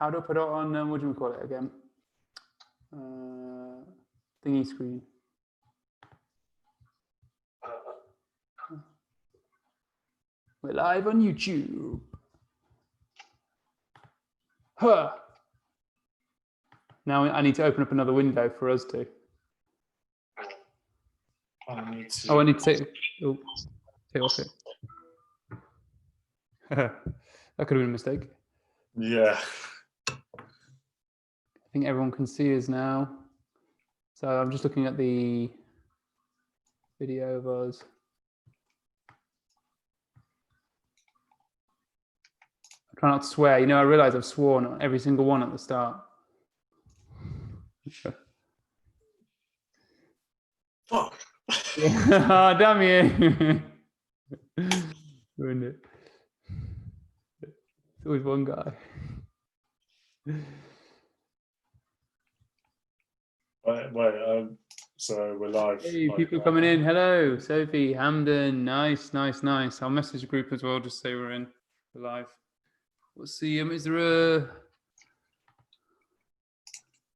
How do I put it on, what do we call it again? Thingy screen. We're live on YouTube. Huh. Now I need to open up another window for us to. I need to. Oh, I need to take off it. That could have been a mistake. Yeah. I think everyone can see us now. So I'm just looking at the video of us. I try not to swear. You know, I realize I've sworn on every single one at the start. Fuck. Yeah. Oh, damn you. Ruined it. It's always one guy. Wait, so we're live. Hey, people coming in. Hello, Sophie, Hamden. Nice. I'll message the group as well, just say we're in. We're live. Let's see. Is there a...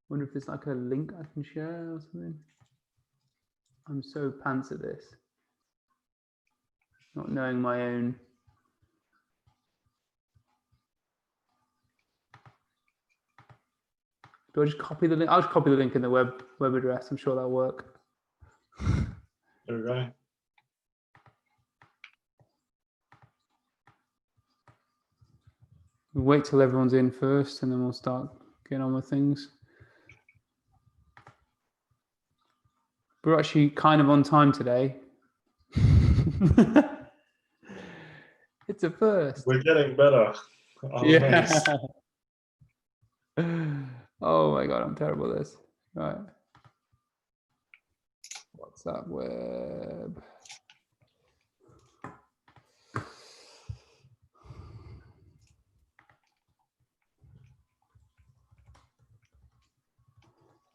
wonder if there's like a link I can share or something. I'm so pants at this. Not knowing my own. Do I just copy the link? I'll just copy the link in the web address. I'm sure that'll work. There we go. We'll wait till everyone's in first, and then we'll start getting on with things. We're actually kind of on time today. It's a first. We're getting better. Yeah. Oh my God, I'm terrible at this. Right. WhatsApp web.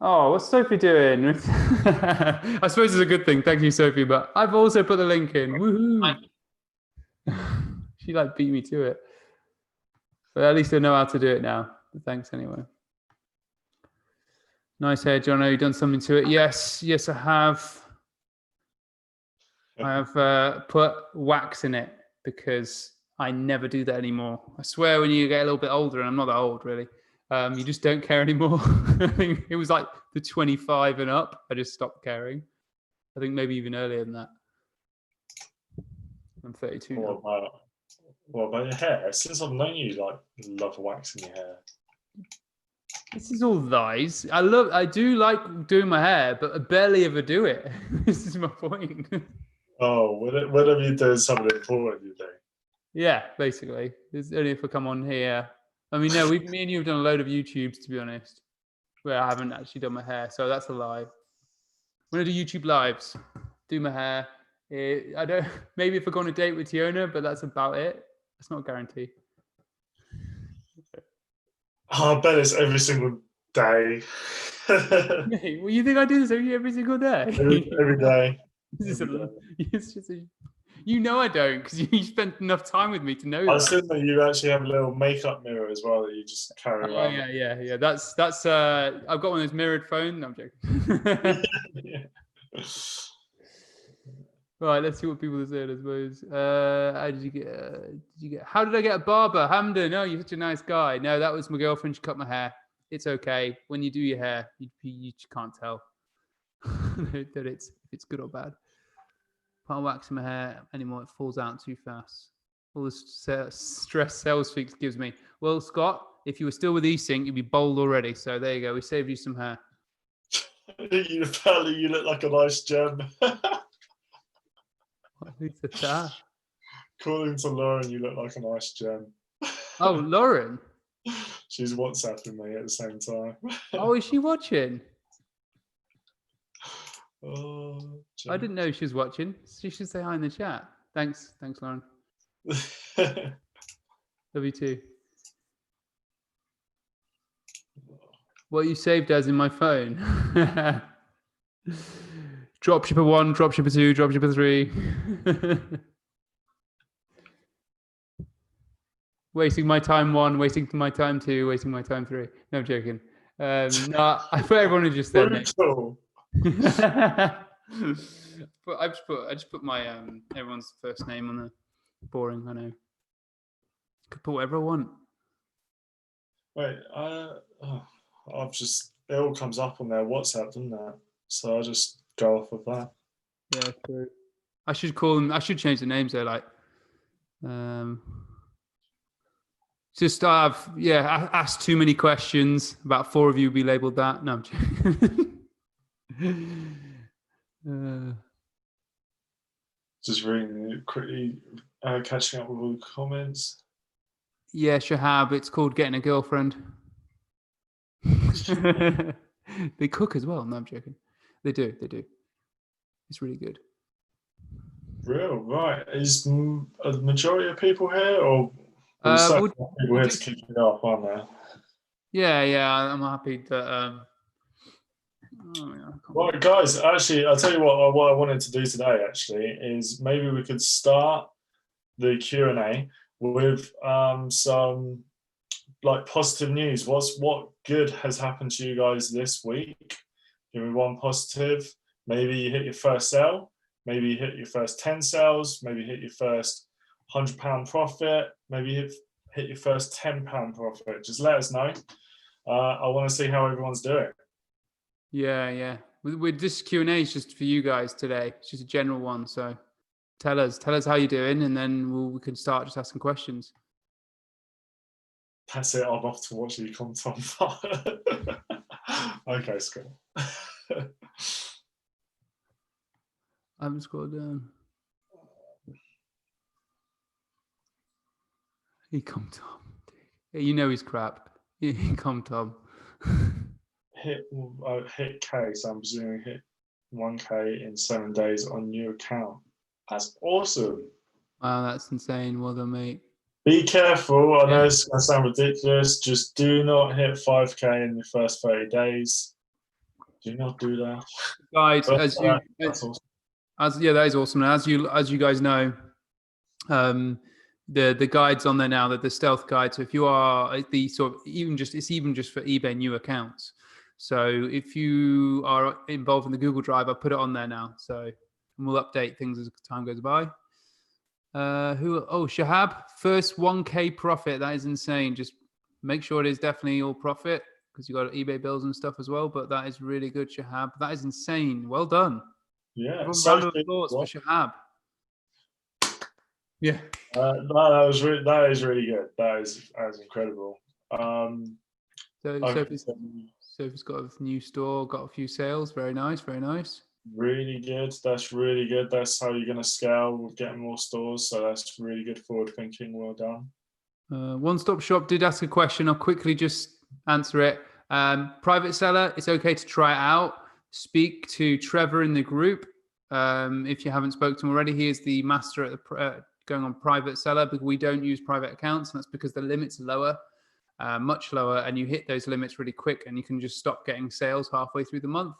Oh, what's Sophie doing? I suppose it's a good thing. Thank you, Sophie. But I've also put the link in. Woohoo! She like beat me to it. But at least I know how to do it now. But thanks anyway. Nice hair, Jono. You've done something to it. Yes, I have. I have put wax in it because I never do that anymore. I swear when you get a little bit older, and I'm not that old really, you just don't care anymore. I think it was like the 25 and up. I just stopped caring. I think maybe even earlier than that. I'm 32 now. What about your hair? Since I've known you, like, love waxing your hair. This is all lies. I do like doing my hair, but I barely ever do it. This is my point. Oh, whenever you're doing something important, you do. Yeah, basically. It's only if I come on here. I mean, no, me and you have done a load of YouTubes, to be honest, where I haven't actually done my hair. So that's a lie. When I do YouTube lives, do my hair. I don't. Maybe if I go on a date with Tiona, but that's about it. It's not a guarantee. Oh, I bet it's every single day. Well, you think I do this every single day? Every day. It's just you know I don't, because you spent enough time with me to know that. I assume that you actually have a little makeup mirror as well that you just carry around. Oh yeah. That's I've got one of those mirrored phones. No, I'm joking. Yeah. Right, let's see what people are saying, I suppose. How did I get a barber? Hamden, oh, you're such a nice guy. No, that was my girlfriend. She cut my hair. It's okay. When you do your hair, you can't tell that it's good or bad. Can't wax my hair anymore. It falls out too fast. All this stress sales speak gives me. Well, Scott, if you were still with eSync, you'd be bald already. So there you go. We saved you some hair. Apparently, you look like a nice gem. Who said that? According to Lauren, you look like a nice gem. Oh, Lauren. She's WhatsApping me at the same time. Oh, is she watching? Oh, I didn't know she was watching. She should say hi in the chat. Thanks, Lauren. Love you too. What you saved as in my phone? Dropshipper 1, Dropshipper 2, Dropshipper 3. Wasting my time 1, wasting my time 2, wasting my time 3. No, I'm joking. No, I put everyone in just their name. Brutal. But I just put my everyone's first name on there. Boring, I know. Could put whatever I want. Wait, it all comes up on their WhatsApp, doesn't it? So I just go off of that. Yeah, true. I should call them. I should change the names there. Like, just ask too many questions. About 4 of you will be labeled that. No, I'm joking. Just reading quickly, catching up with all the comments. Yeah, Shahab. It's called getting a girlfriend. They cook as well. No, I'm joking. They do. It's really good. Real, right. Is a majority of people here, or people here to kick it off, aren't there? Yeah. I'm happy that. Right, guys. Actually, I'll tell you what I wanted to do today. Actually, is maybe we could start the Q&A with some like positive news. What good has happened to you guys this week? Give me one positive. Maybe you hit your first sale. Maybe you hit your first 10 sales. Maybe you hit your first £100 profit. Maybe you hit your first £10 profit. Just let us know. I want to see how everyone's doing. Yeah. With this Q&A is just for you guys today. It's just a general one. So tell us how you're doing, and then we can start just asking questions. That's it. I'm off to watch you come, Tom. Okay, Scott. I haven't scrolled down. He come, Tom. You know he's crap. He come, Tom. hit K, so I'm presuming hit 1K in 7 days on new account. That's awesome. Wow, that's insane. Well done, mate. Be careful. I know it's going to sound ridiculous. Just do not hit 5K in your first 30 days. Do not do that. Guys, that's awesome. That is awesome. As you guys know, the guides on there now, that the stealth guide. So if you are the sort of even just for eBay new accounts. So if you are involved in the Google Drive, I put it on there now. So and we'll update things as time goes by. Shahab, first 1K profit. That is insane. Just make sure it is definitely all profit, because you got eBay bills and stuff as well. But that is really good, Shahab. That is insane. Well done. Yeah. Round of applause for Shahab. Yeah. That is really good. That is incredible. Sophie's got a new store, got a few sales. Very nice. Really good. That's really good. That's how you're going to scale with getting more stores. So that's really good forward thinking. Well done. One Stop Shop did ask a question. I'll quickly just answer it. Private seller, it's okay to try it out. Speak to Trevor in the group. If you haven't spoken to him already, he is the master at the going on private seller, because we don't use private accounts, and that's because the limit's lower, much lower, and you hit those limits really quick, and you can just stop getting sales halfway through the month.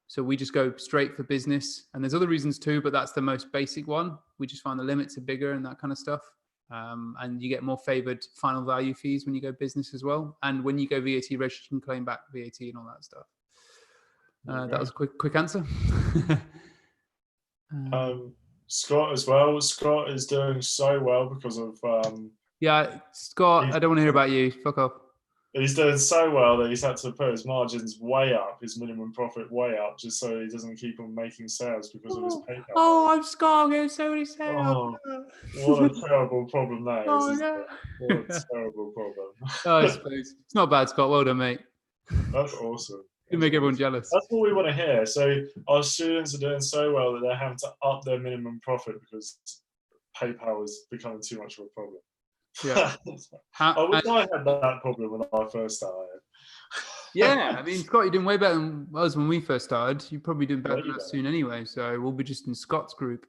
So we just go straight for business, and there's other reasons too, but that's the most basic one. We just find the limits are bigger and that kind of stuff, and you get more favored final value fees when you go business as well, and when you go VAT registered, you can claim back VAT and all that stuff. That was a quick answer. Scott as well. Scott is doing so well because of Scott, I don't want to hear about you. Fuck off. He's doing so well that he's had to put his margins way up, his minimum profit way up, just so he doesn't keep on making sales because of his PayPal. I'm Scott. I'm getting so many sales. Oh, what a terrible problem that is. No. What a terrible problem. I suppose it's not bad, Scott. Well done, mate. That's awesome. You make everyone jealous. That's what we want to hear. So our students are doing so well that they're having to up their minimum profit because PayPal is becoming too much of a problem. Yeah. I wish I had that problem when I first started. Yeah, I mean, Scott, you're doing way better than us when we first started. You're probably doing better than us soon anyway. So we'll be just in Scott's group.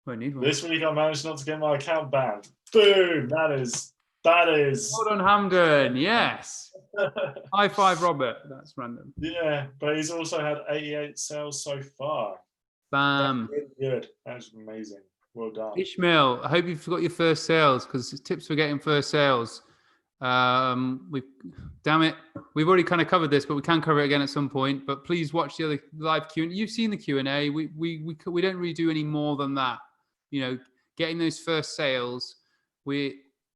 Won't need one. This week I managed not to get my account banned. Boom! That is. Well done, Hamden. Yes. High five, Robert. That's random. Yeah, but he's also had 88 sales so far. Bam. That's really good. That's amazing. Well done. Ishmael, I hope you've got your first sales, because tips for getting first sales. Damn it, we've already kind of covered this, but we can cover it again at some point. But please watch the other live Q&A. You've seen the Q&A. We don't really do any more than that. You know, getting those first sales.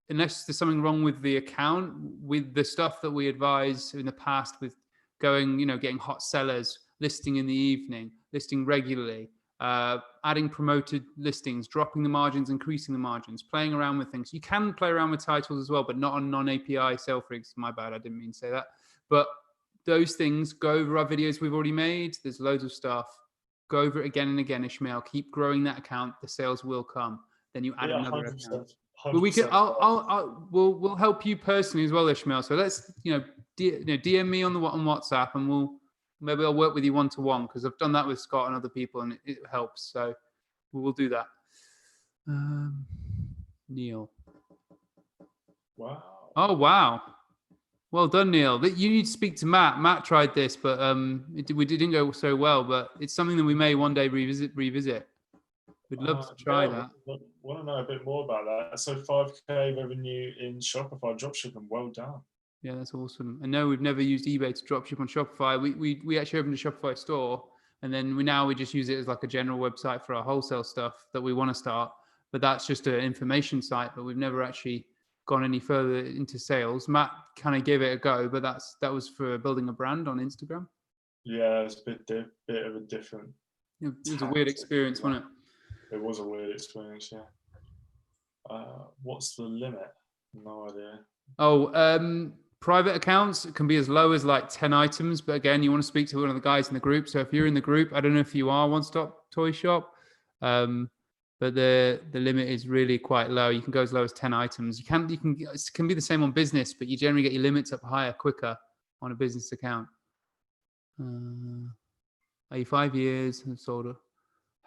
Unless there's something wrong with the account, with the stuff that we advise in the past, with going, you know, getting hot sellers, listing in the evening, listing regularly, adding promoted listings, dropping the margins, increasing the margins, playing around with things. You can play around with titles as well, but not on non-API sale freaks. My bad, I didn't mean to say that. But those things, go over our videos we've already made. There's loads of stuff. Go over it again and again, Ishmael. Keep growing that account. The sales will come. Then you add another 100%, account. 100%. But we can. We'll help you personally as well, Ishmael. So let's DM me on WhatsApp, and maybe I'll work with you one-to-one, because I've done that with Scott and other people, and it helps. So we'll do that. Neil. Wow. Oh wow. Well done, Neil. You need to speak to Matt. Matt tried this, but we didn't go so well. But it's something that we may one day revisit. We'd love to try that. Want to know a bit more about that. So 5K revenue in Shopify dropshipping. Well done. Yeah, that's awesome. I know we've never used eBay to dropship on Shopify. We actually opened a Shopify store, and then we just use it as like a general website for our wholesale stuff that we want to start. But that's just an information site. But we've never actually gone any further into sales. Matt kind of gave it a go, but that was for building a brand on Instagram. Yeah, it's a bit of a different. It was a weird experience, wasn't it? It was a weird experience, yeah. What's the limit? No idea. Oh, private accounts can be as low as like 10 items. But again, you want to speak to one of the guys in the group. So if you're in the group, I don't know if you are One Stop Toy Shop, but the limit is really quite low. You can go as low as 10 items. It can be the same on business, but you generally get your limits up higher, quicker on a business account. 5 years and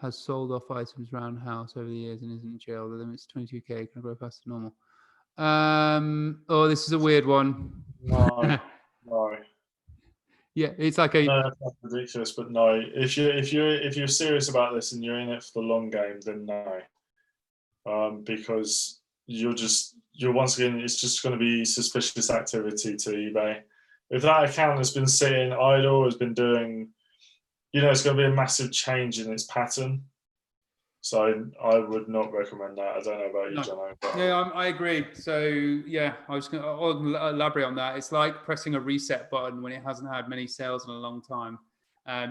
has sold off items around the house over the years and isn't in jail. The limit's 22K. Can I grow faster than normal? This is a weird one. No. Yeah, it's like no, that's ridiculous. But no, if you're serious about this and you're in it for the long game, then no, because you're once again, it's just going to be suspicious activity to eBay. If that account has been sitting idle, has been doing, it's going to be a massive change in its pattern. So I would not recommend that. I don't know about you, Jono. Yeah, I agree. So yeah, I'll elaborate on that. It's like pressing a reset button when it hasn't had many sales in a long time.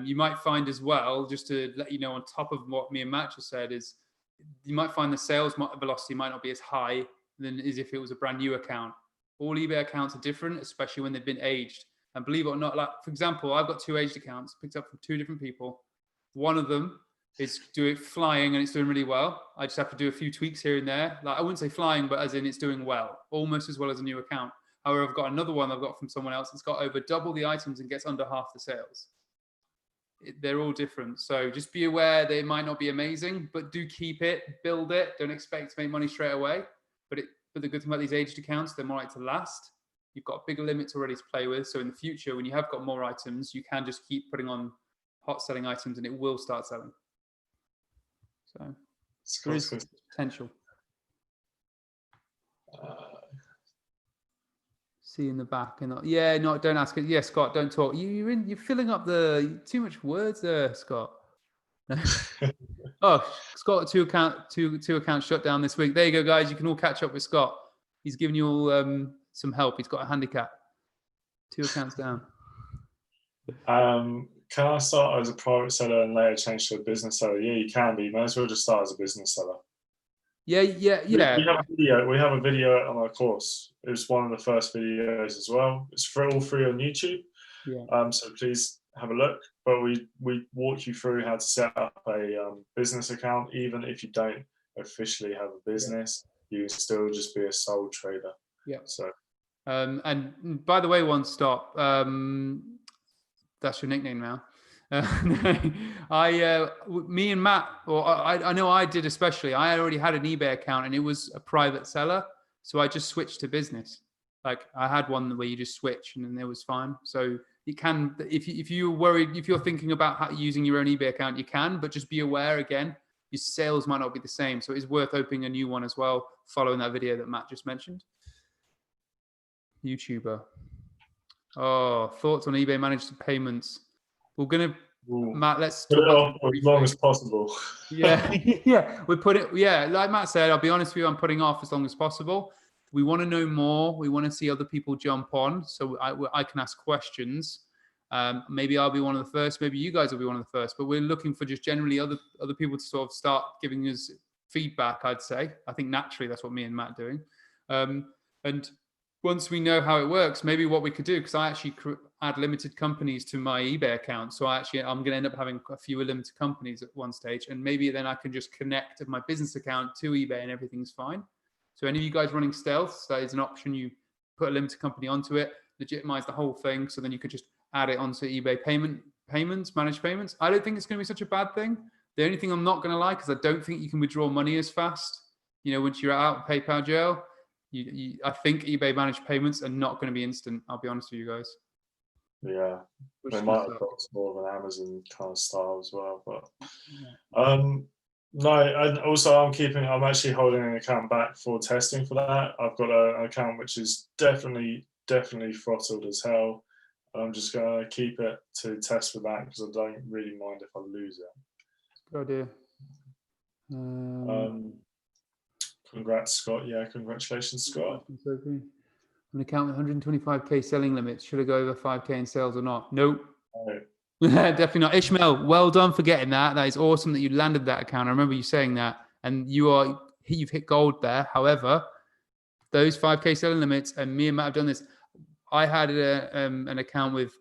You might find as well, just to let you know, on top of what me and Matt just said, is you might find the sales velocity might not be as high than as if it was a brand new account. All eBay accounts are different, especially when they've been aged. And believe it or not, like for example, I've got 2 aged accounts picked up from 2 different people. One of them is doing flying and it's doing really well. I just have to do a few tweaks here and there. Like I wouldn't say flying, but as in it's doing well, almost as well as a new account. However, I've got another one I've got from someone else that's got over double the items and gets under half the sales. They're all different. So just be aware they might not be amazing, but do keep it, build it. Don't expect to make money straight away. But the good thing about these aged accounts, they're more likely to last. You've got bigger limits already to play with. So in the future, when you have got more items, you can just keep putting on hot selling items and it will start selling. So there is potential. See in the back and don't ask it. Yeah, Scott, don't talk. You're filling up too much words there, Scott. Oh, Scott, two accounts shut down this week. There you go, guys. You can all catch up with Scott. He's giving you all some help. He's got a handicap. 2 accounts down. Can I start as a private seller and later change to a business seller? Yeah, you can be. You may as well just start as a business seller. Yeah. We have a video on our course. It was one of the first videos as well. It's all free on YouTube. Yeah. So please have a look. But we walk you through how to set up a business account. Even if you don't officially have a business, you can still just be a sole trader. Yeah. So. And by the way, One Stop. That's your nickname now. Me and Matt, or I know I did especially. I already had an eBay account and it was a private seller, so I just switched to business. Like I had one where you just switch and then it was fine. So you can, if you're worried, if you're thinking about using your own eBay account, you can, but just be aware again. your sales might not be the same. So it is worth opening a new one as well, following that video that Matt just mentioned. YouTuber. Oh, thoughts on eBay managed payments. We're going to, Matt, let's put talk it about off as long as possible. Yeah, yeah. Like Matt said, I'll be honest with you, I'm putting off as long as possible. We want to know more. We want to see other people jump on, so I can ask questions. Maybe I'll be one of the first. Maybe you guys will be one of the first. But we're looking for just generally other people to sort of start giving us feedback. I'd say. I think naturally that's what me and Matt are doing. And once we know how it works, maybe what we could do, because I actually add limited companies to my eBay account. So I'm going to end up having a few limited companies at one stage. And maybe then I can just connect my business account to eBay and everything's fine. So any of you guys running stealth, that is an option. You put a limited company onto it, legitimize the whole thing. So then you could just add it onto eBay payments, managed payments. I don't think it's going to be such a bad thing. The only thing I'm not going to like is I don't think you can withdraw money as fast. Once you're out of PayPal jail, I think eBay managed payments are not going to be instant. I'll be honest with you guys. Yeah, they might have got more of an Amazon kind of style as well, but no. And also, I'm actually holding an account back for testing for that. I've got an account which is definitely throttled as hell. I'm just gonna keep it to test for that because I don't really mind if I lose it. Good idea. Congrats, Scott. Yeah, congratulations, Scott. An account with 125k selling limits. Should I go over 5k in sales or not? Nope. No. Definitely not. Ishmael, well done for getting that. That is awesome that you landed that account. I remember you saying that, and you've hit gold there. However, those 5k selling limits, and me and Matt have done this. I had an account with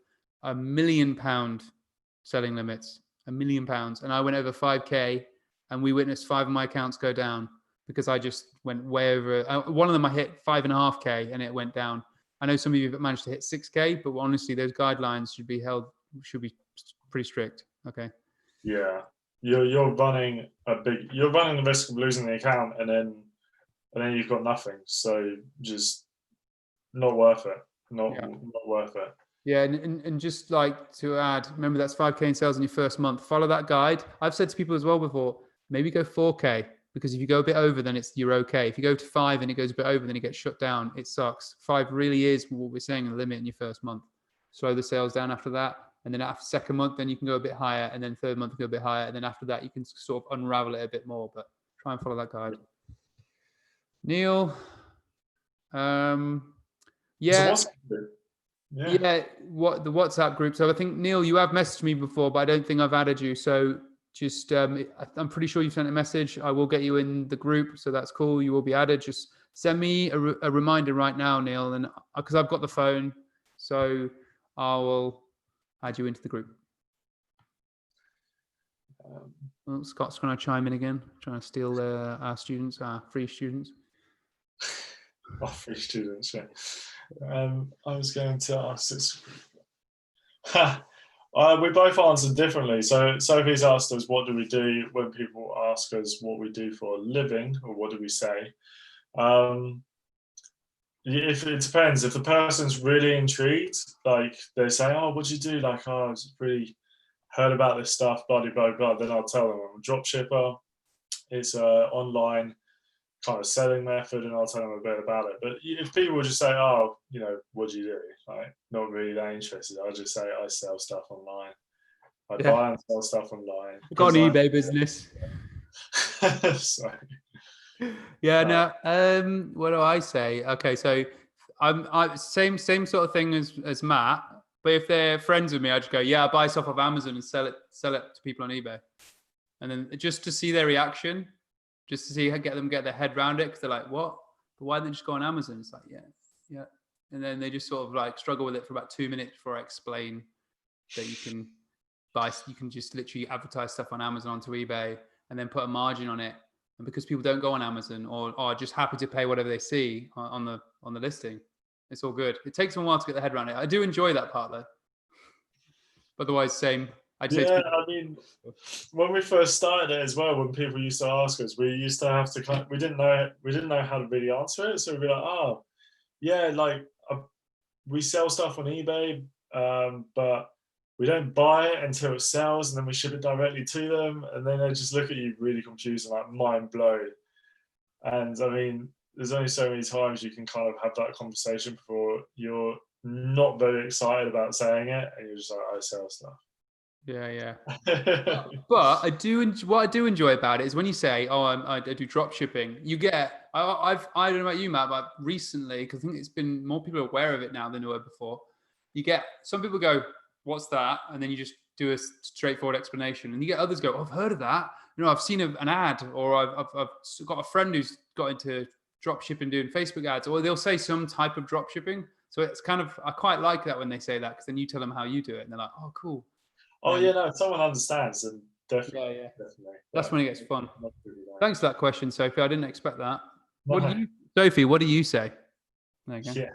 £1 million selling limits, £1 million, and I went over 5k, and we witnessed 5 of my accounts go down because I just went way over. One of them I hit 5.5k, and it went down. I know some of you have managed to hit 6k, but honestly, those guidelines should be pretty strict. Okay. Yeah, you're running the risk of losing the account, and then you've got nothing. So just not worth it. Not worth it. Yeah, and just like to add, remember that's 5k in sales in your first month. Follow that guide. I've said to people as well before, maybe go 4k, because if you go a bit over, then you're okay. If you go to 5 and it goes a bit over, then it gets shut down. It sucks. 5 really is what we're saying, the limit in your first month. Slow the sales down after that. And then after second month, then you can go a bit higher. And then third month, you go a bit higher. And then after that, you can sort of unravel it a bit more. But try and follow that guide. Neil. Yeah. What the WhatsApp group. So I think, Neil, you have messaged me before, but I don't think I've added you. So just, I'm pretty sure you sent a message. I will get you in the group. So that's cool. You will be added. Just send me a reminder right now, Neil. And because I've got the phone, so I will add you into the group. Scott's trying to chime in again, trying to steal our students, our free students. Oh, free students, yeah. I was going to ask this. We both answered differently. So Sophie's asked us, what do we do when people ask us what we do for a living, or what do we say? If it depends. If the person's really intrigued, like they say, oh, what do you do? Like, oh, I've really heard about this stuff, blah, blah, blah, then I'll tell them I'm a dropshipper. It's an online kind of selling method, and I'll tell them a bit about it. But if people just say, oh, what do you do? Like, not really that interested. I'll just say I sell stuff online. I buy and sell stuff online. I've got an eBay business. So, what do I say? Okay, so I'm same sort of thing as Matt. But if they're friends with me, I just go, I buy stuff off Amazon and sell it to people on eBay, and then just to see their reaction, just to see how get their head around it, because they're like, what? But why don't they just go on Amazon? It's like, yeah, and then they just sort of like struggle with it for about 2 minutes before I explain that you can just literally advertise stuff on Amazon onto eBay and then put a margin on it. And because people don't go on Amazon or are just happy to pay whatever they see on the listing, it's all good. It takes them a while to get their head around it. I do enjoy that part though. Otherwise, same. I mean, when we first started it as well, when people used to ask us, we used to have to we didn't know how to really answer it. So we'd be like, oh, yeah, like we sell stuff on eBay, but we don't buy it until it sells, and then we ship it directly to them, and then they just look at you really confused and like mind blown. And I mean, there's only so many times you can kind of have that conversation before you're not very excited about saying it, and you're just like, I sell stuff. Yeah. But what I do enjoy about it is when you say, "Oh, I do drop shipping," you get. I don't know about you, Matt, but recently, because I think it's been more people are aware of it now than they were before. You get some people go, "What's that?" and then you just do a straightforward explanation, and you get others go, "Oh, I've heard of that. I've seen an ad, or I've got a friend who's got into drop shipping doing Facebook ads," or they'll say some type of drop shipping. So it's kind of I quite like that when they say that, because then you tell them how you do it, and they're like, "Oh, cool." Oh yeah, no, if someone understands, then definitely, Yeah. definitely. That's when it gets fun. Thanks for that question, Sophie. I didn't expect that. No. Sophie, what do you say? There you go. Yeah.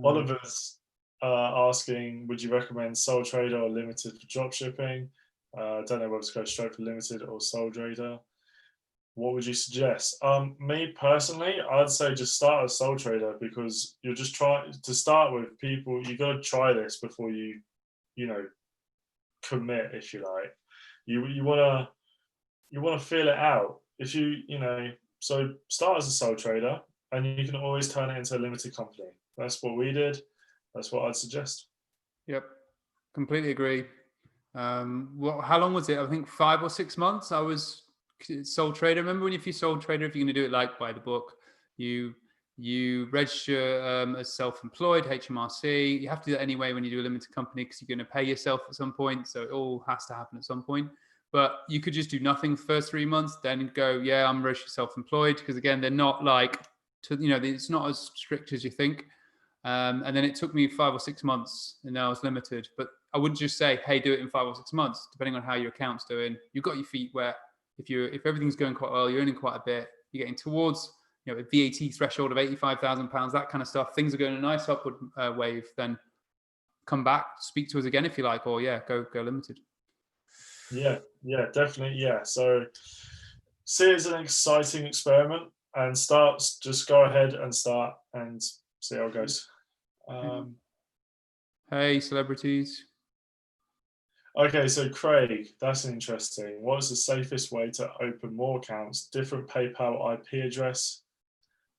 Oliver's asking, would you recommend sole trader or limited for drop shipping? I don't know whether to go straight for limited or sole trader. What would you suggest? Me personally, I'd say just start as sole trader, because you're just trying to start with people. You got to try this before you commit, if you like. You want to feel it out. If so start as a sole trader, and you can always turn it into a limited company. That's what we did. That's what I'd suggest. Yep, completely agree. How long was it? I think 5 or 6 months. I was sole trader. Remember if you're sole trader, if you're going to do it like by the book, you register as self-employed, HMRC. You have to do that anyway when you do a limited company, because you're going to pay yourself at some point. So it all has to happen at some point. But you could just do nothing for the first 3 months, then go, yeah, I'm registered self-employed, because again, they're not like it's not as strict as you think. And then it took me 5 or 6 months, and now I was limited. But I wouldn't just say, hey, do it in 5 or 6 months, depending on how your account's doing. You've got your feet wet. If everything's going quite well, you're earning quite a bit, you're getting towards a VAT threshold of £85,000, that kind of stuff. Things are going a nice upward wave. Then come back, speak to us again if you like, or go limited. Yeah, definitely. Yeah. So see it as an exciting experiment, and just go ahead and start and see how it goes. Hey, celebrities. Okay, so Craig, that's interesting. What is the safest way to open more accounts? Different PayPal IP address.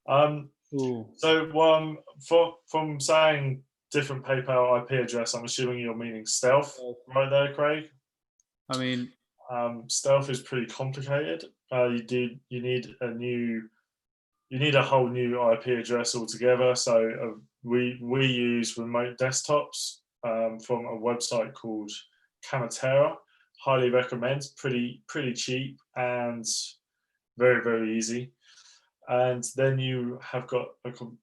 So from saying different PayPal IP address, I'm assuming you're meaning stealth, right there, Craig? I mean, stealth is pretty complicated. You need a whole new IP address altogether. So we use remote desktops from a website called Camatera. Highly recommend. Pretty cheap and very, very easy. And then you have got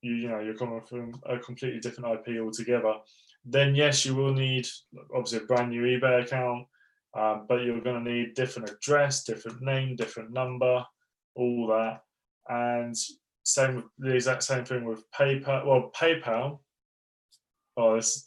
you're coming from a completely different IP altogether. Then yes, you will need obviously a brand new eBay account, but you're going to need different address, different name, different number, all that. And the exact same thing with PayPal. Well, PayPal. Oh, this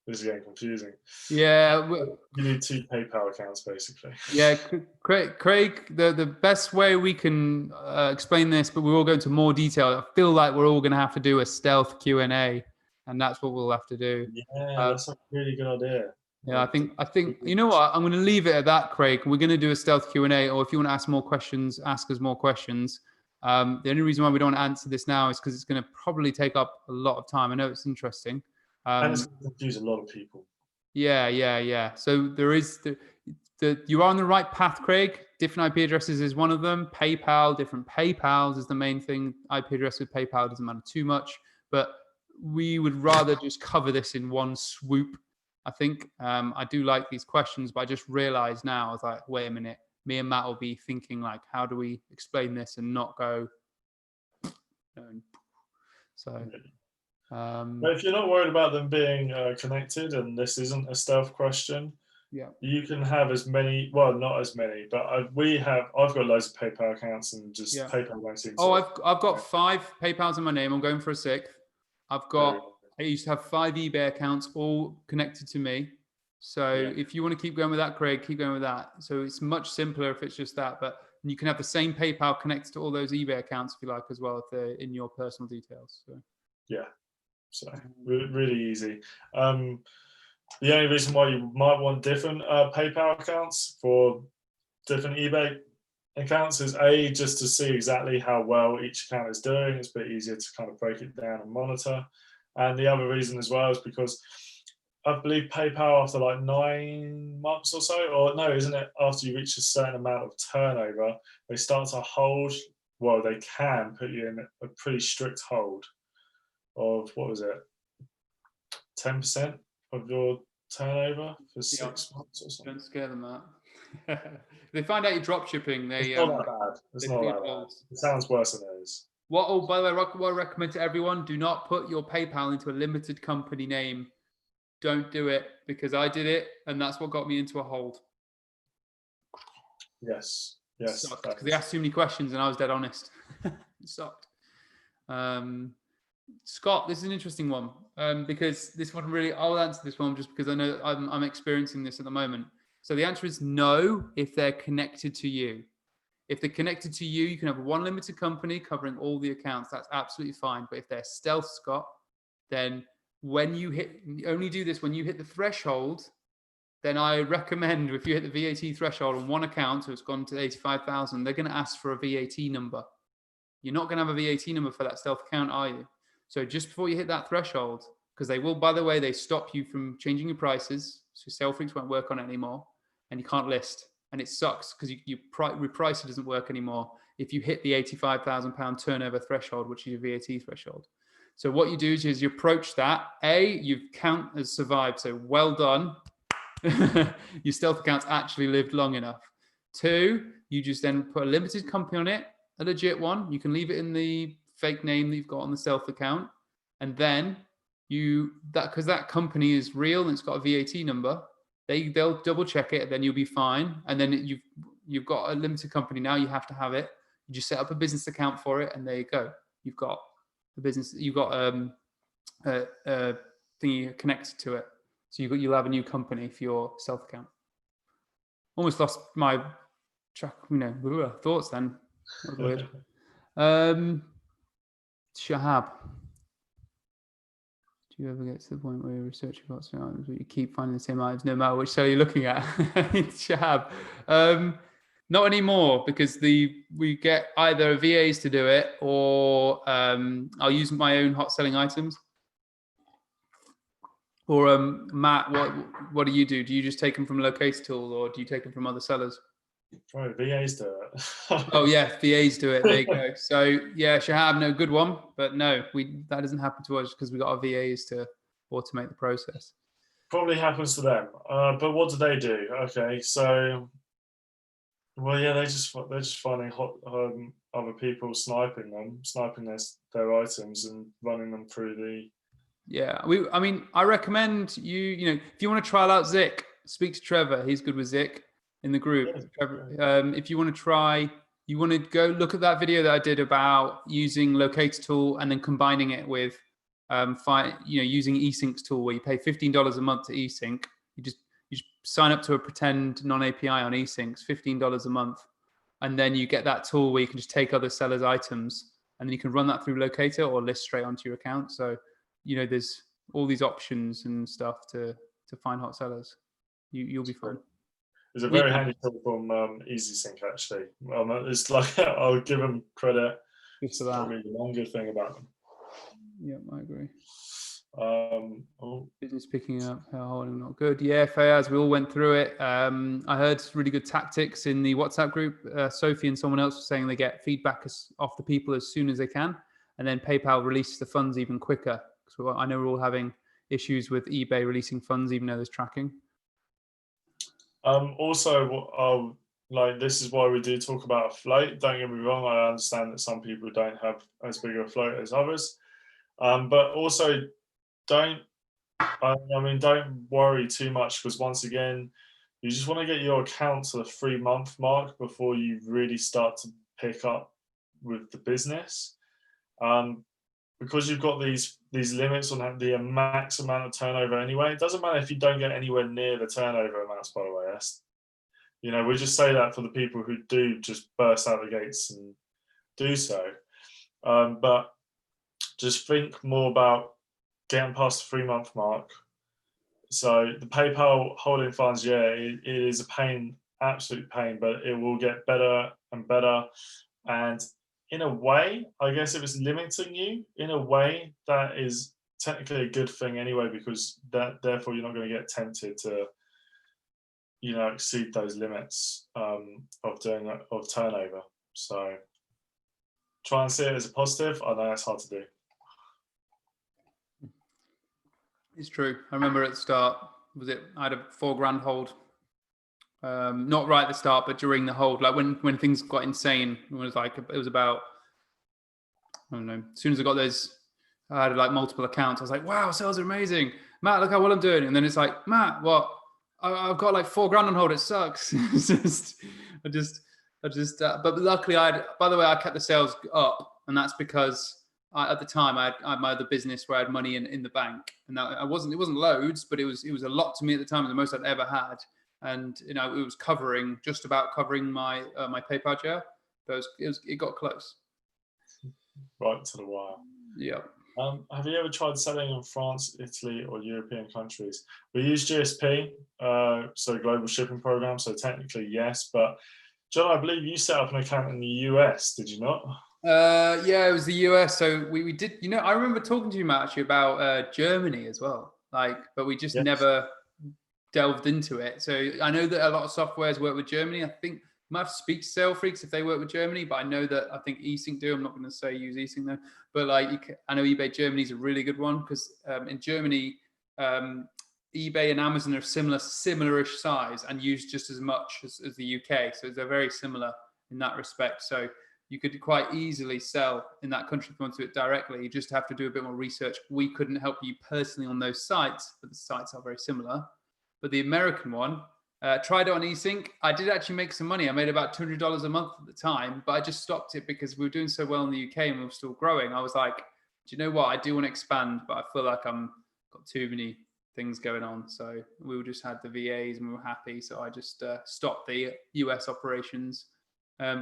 is getting confusing. Yeah, you need 2 PayPal accounts basically. Yeah, Craig, the best way we can explain this, but we will go into more detail. I feel like we're all going to have to do a stealth Q&A, and that's what we'll have to do. Yeah, that's a really good idea. Yeah, I think you know what? I'm going to leave it at that, Craig. We're going to do a stealth Q&A, or if you want to ask more questions, ask us more questions. The only reason why we don't answer this now is because it's going to probably take up a lot of time. I know it's interesting. And it's going to confuse a lot of people. Yeah. So there is you are on the right path, Craig. Different IP addresses is one of them. PayPal, different PayPals is the main thing. IP address with PayPal doesn't matter too much, but we would rather just cover this in one swoop. I think I do like these questions, but I just realized now, I was like, wait a minute, me and Matt will be thinking like, how do we explain this and not go? So. But if you're not worried about them being connected, and this isn't a stealth question, you can have as many. Well, not as many, but I've got loads of PayPal accounts, and just PayPal won't seem to. Oh, I've got 5 PayPals in my name. I'm going for a 6th. I used to have 5 eBay accounts, all connected to me. So if you want to keep going with that, Craig, keep going with that. So it's much simpler if it's just that, but you can have the same PayPal connected to all those eBay accounts if you like as well, if they're in your personal details. So. Yeah. So really easy. The only reason why you might want different PayPal accounts for different eBay accounts is just to see exactly how well each account is doing. It's a bit easier to kind of break it down and monitor. And the other reason as well is because I believe PayPal, after like 9 months or so, or no, isn't it after you reach a certain amount of turnover, they start to hold, well, they can put you in a pretty strict hold of, what was it, 10% of your turnover for 6 months or something. Don't scare them out. If they find out you're drop shipping, they It's not that bad. It's not that bad. It sounds worse than it is. What? By the way, what I recommend to everyone: do not put your PayPal into a limited company name. Don't do it, because I did it, and that's what got me into a hold. Yes. Because they asked too many questions, and I was dead honest. It sucked. Scott, this is an interesting one, because this one really, I'll answer this one just because I know I'm experiencing this at the moment. So the answer is no if they're connected to you. If they're connected to you, you can have one limited company covering all the accounts. That's absolutely fine. But if they're stealth, Scott, then when you only do this when you hit the threshold, then I recommend, if you hit the VAT threshold on one account, so it's gone to 85,000, they're going to ask for a VAT number. You're not going to have a VAT number for that stealth account, are you? So just before you hit that threshold, because they will, by the way, they stop you from changing your prices. So SailFreaks won't work on it anymore, and you can't list. And it sucks because your repricer doesn't work anymore if you hit the £85,000 turnover threshold, which is your VAT threshold. So what you do is you approach that. You count as survived. So well done. Your stealth account's actually lived long enough. 2, you just then put a limited company on it, a legit one. You can leave it in the fake name that you've got on the stealth account. And then because that company is real and it's got a VAT number, they'll double check it, and then you'll be fine. And then you've got a limited company now. You have to have it. You just set up a business account for it, and there you go. You've got the business. You've got a thingy connected to it. So you'll have a new company for your stealth account. Almost lost my track, thoughts then. That was weird. Shahab. Do you ever get to the point where you're researching lots of items, but you keep finding the same items no matter which seller you're looking at? Shahab. Not anymore, because we get either VAs to do it, or I'll use my own hot selling items. Or Matt, what do you do? Do you just take them from Locator Tool, or do you take them from other sellers? Probably VAs do it. Oh yeah, VAs do it. There you go. So yeah, Shahab, no, good one. But no, that doesn't happen to us because we got our VAs to automate the process. Probably happens to them. But what do they do? Okay, so well, yeah, they're just finding other people sniping their items and running them through the. Yeah, I recommend you if you want to trial out Zik, speak to Trevor. He's good with Zik in the group. Yeah. Trevor, if you want to go look at that video that I did about using Locator Tool and then combining it with using easync's tool, where you pay $15 a month to easync. You just sign up to a pretend non-API on easync's, $15 a month, and then you get that tool where you can just take other sellers' items, and then you can run that through Locator or list straight onto your account. So there's all these options and stuff to find hot sellers. You'll be fine. It's a very handy tool from easync, actually. It's like, I'll give them credit. Just for that. Really one good thing about them. Yeah, I agree. Business picking up, holding not good. Yeah, Fayaz, we all went through it. I heard really good tactics in the WhatsApp group. Sophie and someone else was saying they get feedback off the people as soon as they can, and then PayPal releases the funds even quicker. So I know we're all having issues with eBay releasing funds even though there's tracking. Also, this is why we do talk about a float. Don't get me wrong, I understand that some people don't have as big of a float as others. But also don't worry too much, because once again, you just want to get your account to the 3-month mark before you really start to pick up with the business. Because you've got these limits on the max amount of turnover anyway. It doesn't matter if you don't get anywhere near the turnover amounts, by the way. We just say that for the people who do just burst out the gates and do so. But just think more about getting past the 3-month mark, So the PayPal holding funds, yeah, it is a pain, absolute pain, but it will get better and better. And in a way, I guess if it's limiting you, in a way, that is technically a good thing anyway, because therefore you're not going to get tempted to, exceed those limits of turnover. So try and see it as a positive. I know that's hard to do. It's true. I remember at the start, I had a $4,000 hold. Not right at the start, but during the hold, like when things got insane, it was about, I don't know, as soon as I got those, I had like multiple accounts. I was like, wow, sales are amazing. Matt, look how well I'm doing. And then it's like, Matt, what? I've got like $4,000 on hold. It sucks. But luckily by the way, I kept the sales up, and that's because at the time I had my other business where I had money in the bank, and that it wasn't loads, but it was a lot to me at the time, the most I'd ever had. And it was just about covering my my PayPal share. But it got close. Right to the wire. Yeah. Have you ever tried selling in France, Italy, or European countries? We use GSP, so Global Shipping Program. So technically, yes. But John, I believe you set up an account in the US, did you not? Yeah, it was the US. So we did. I remember talking to you, Matt, actually about Germany as well. But we just never delved into it. So I know that a lot of softwares work with Germany. I think you might have to speak to SaleFreaks if they work with Germany, but I know that I think easync do. I'm not going to say use easync though, but I know eBay Germany is a really good one because in Germany, eBay and Amazon are similar-ish size and use just as much as the UK. So they're very similar in that respect. So you could quite easily sell in that country if you want to do it directly. You just have to do a bit more research. We couldn't help you personally on those sites, but the sites are very similar. But the American one, tried it on eSync. I did actually make some money. I made about $200 a month at the time, but I just stopped it because we were doing so well in the UK and we were still growing. I was like, do you know what? I do want to expand, but I feel like got too many things going on. So we just had the VAs and we were happy. So I just stopped the US operations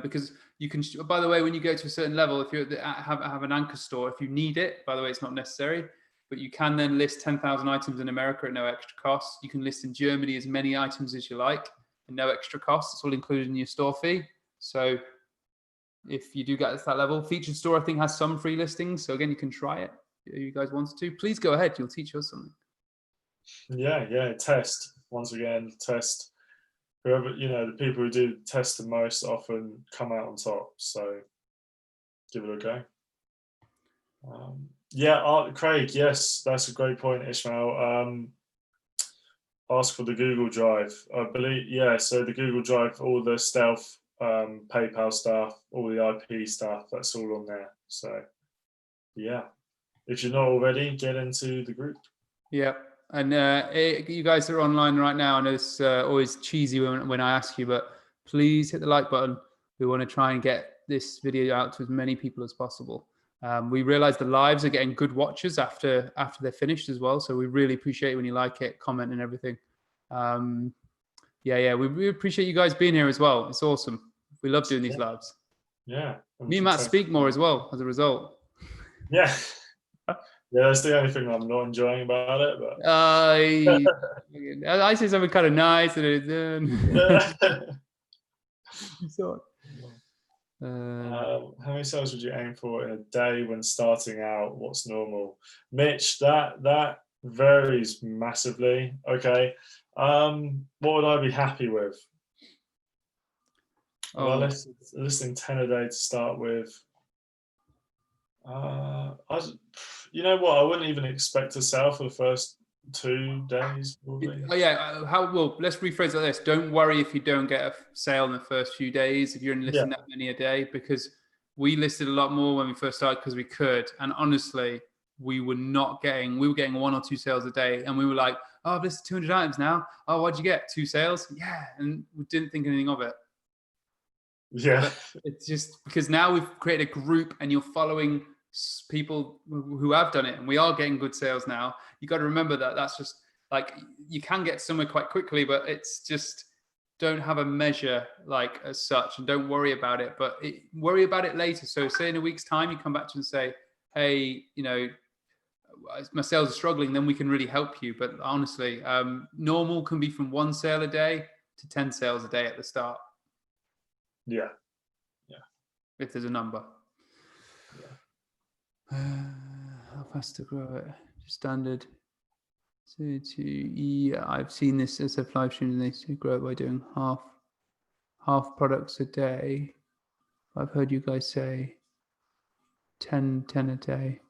because you can, by the way, when you go to a certain level, if you have an anchor store, if you need it, by the way, it's not necessary, but you can then list 10,000 items in America at no extra cost. You can list in Germany as many items as you like and no extra cost. It's all included in your store fee. So if you do get to that level, Featured Store, I think, has some free listings. So again, you can try it if you guys wanted to. Please go ahead. You'll teach us something. Yeah. Test. Once again, test. Whoever, the people who do test the most often come out on top. So give it a go. Craig, yes, that's a great point, Ishmael. Ask for the Google Drive. I believe, so the Google Drive, all the stealth PayPal stuff, all the IP stuff, that's all on there. So, yeah. If you're not already, get into the group. Yeah. And you guys that are online right now, I know it's always cheesy when I ask you, but please hit the like button. We want to try and get this video out to as many people as possible. We realize the lives are getting good watches after they're finished as well. So we really appreciate it when you like it, comment and everything. We appreciate you guys being here as well. It's awesome. We love doing these lives. Yeah. Me and Matt speak more as well as a result. Yeah. Yeah, that's the only thing I'm not enjoying about it. But I say something kind of nice and how many sales would you aim for in a day when starting out? What's normal? Mitch, that varies massively. Okay. What would I be happy with? Well, listing 10 a day to start with. You know what? I wouldn't even expect to sell for the first 2 days. Probably. Let's rephrase it like this. Don't worry if you don't get a sale in the first few days, if you're only listing that many a day, because we listed a lot more when we first started because we could. And honestly, we were getting 1 or 2 sales a day. And we were like, oh, I've listed 200 items now. Oh, what'd you get? 2 sales? Yeah. And we didn't think anything of it. Yeah. But it's just because now we've created a group and you're following people who have done it, and we are getting good sales now. You got to remember that's just like, you can get somewhere quite quickly, but it's just, don't have a measure like as such, and don't worry about it, but worry about it later. So say in a week's time, you come back to and say, hey, my sales are struggling, then we can really help you. But honestly, normal can be from 1 sale a day to 10 sales a day at the start. Yeah. If there's a number. Yeah. How fast to grow it? Standard. Yeah, I've seen this as a live stream, and they say grow it by doing half products a day. I've heard you guys say 10 a day.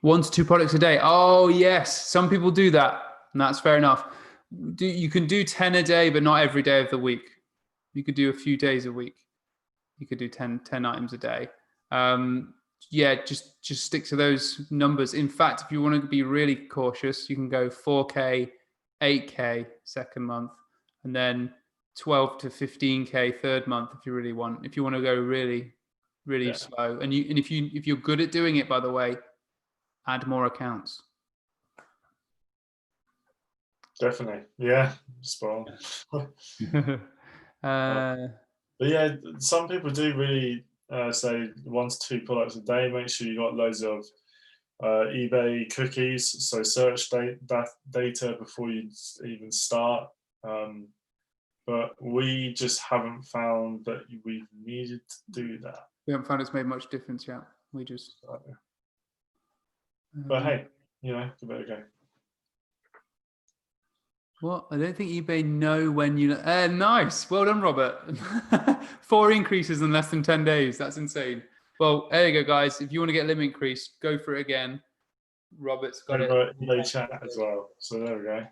1 to 2 products a day. Oh yes, some people do that, and that's fair enough. You can do 10 a day, but not every day of the week. You could do a few days a week. You could do 10 items a day. Yeah, just stick to those numbers. In fact, if you want to be really cautious, you can go 4K, 8K second month, and then 12 to 15K third month if you really want. If you want to go really slow, and if you're good at doing it, by the way, add more accounts. Definitely, yeah, spot on. But yeah, some people do really say 1 to 2 products a day. Make sure you got loads of eBay cookies, so search data before you even start. But we just haven't found that we've needed to do that. We haven't found it's made much difference yet. We just. But hey, give it a go. What? I don't think eBay know when you. Nice. Well done, Robert. 4 increases in less than 10 days. That's insane. Well, there you go, guys. If you want to get limit increase, go for it again. Robert's got it. eBay chat as well. So there we go.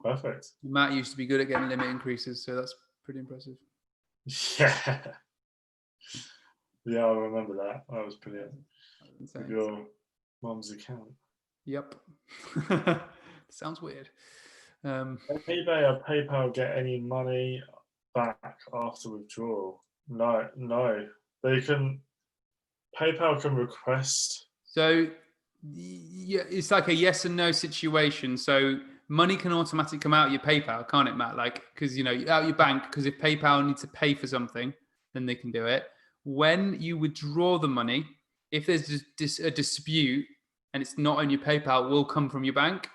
Perfect. Matt used to be good at getting limit increases, so that's pretty impressive. Yeah. Yeah, I remember that. That was brilliant. With your mum's account. Yep. Sounds weird. eBay or PayPal get any money back after withdrawal? No. They can. PayPal can request. So yeah, it's like a yes and no situation. So money can automatically come out of your PayPal, can't it, Matt? Like, because out your bank. Because if PayPal needs to pay for something, then they can do it. When you withdraw the money, if there's a dispute and it's not on your PayPal, it will come from your bank.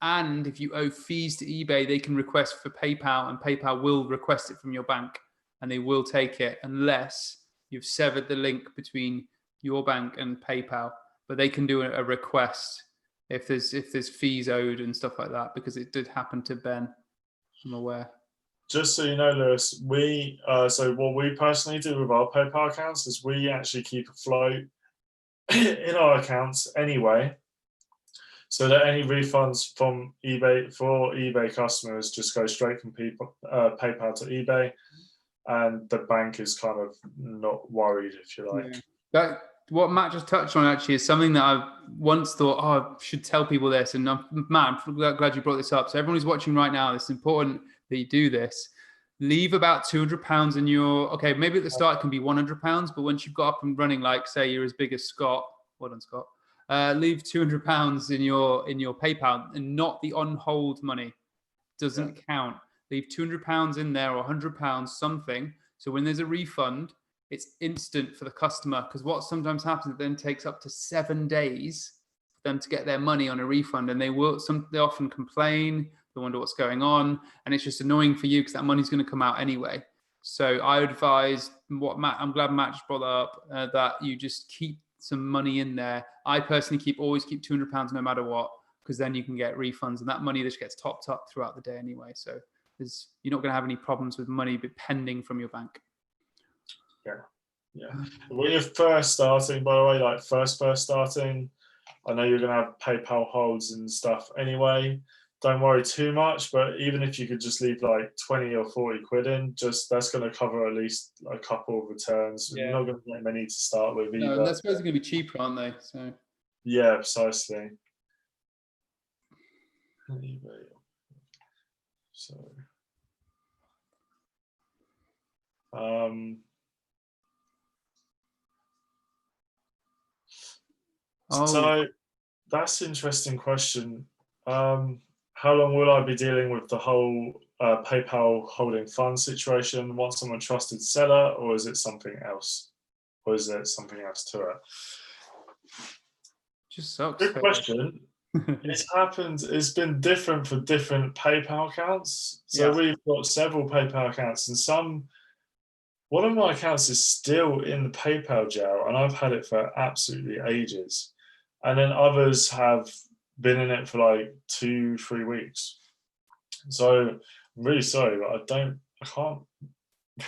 And if you owe fees to eBay, they can request for PayPal, and PayPal will request it from your bank, and they will take it unless you've severed the link between your bank and PayPal. But they can do a request if there's fees owed and stuff like that, because it did happen to Ben. I'm aware. Just so you know, Lewis, so what we personally do with our PayPal accounts is we actually keep a float in our accounts anyway, so that any refunds from eBay for eBay customers just go straight from PayPal to eBay, and the bank is kind of not worried, if you like. Yeah. What Matt just touched on actually is something that I once thought, I should tell people this. And Matt, I'm glad you brought this up. So everyone who's watching right now, it's important that you do this. Leave about £200 in your, okay, maybe at the start it can be £100, but once you've got up and running, like say you're as big as Scott, well done, Scott, leave £200 in your PayPal, and not the on hold money. Doesn't count. Leave £200 in there, or £100, something. So when there's a refund, it's instant for the customer, because what sometimes happens, it then takes up to 7 days for them to get their money on a refund, and they often complain, they wonder what's going on, and it's just annoying for you because that money's going to come out anyway. So I advise I'm glad Matt just brought that up, that you just keep some money in there. I personally always keep £200 no matter what, because then you can get refunds, and that money just gets topped up throughout the day anyway. So you're not going to have any problems with money pending from your bank. Yeah. When you're first starting, by the way, like first starting, I know you're going to have PayPal holds and stuff anyway. Don't worry too much, but even if you could just leave like 20 or 40 quid in, that's going to cover at least a couple of returns. Yeah. You're not going to get many to start with either. No, that's going to be cheaper, aren't they? So. Yeah, precisely. So, so that's an interesting question. How long will I be dealing with the whole PayPal holding funds situation? Want someone trusted seller, or is it something else? Or is there something else to it? Just sucks. Good question. It's been different for different PayPal accounts. So Yeah. we've got several PayPal accounts, and one of my accounts is still in the PayPal jail, and I've had it for absolutely ages. And then others have been in it for like 2-3 weeks. So I'm really sorry, but I can't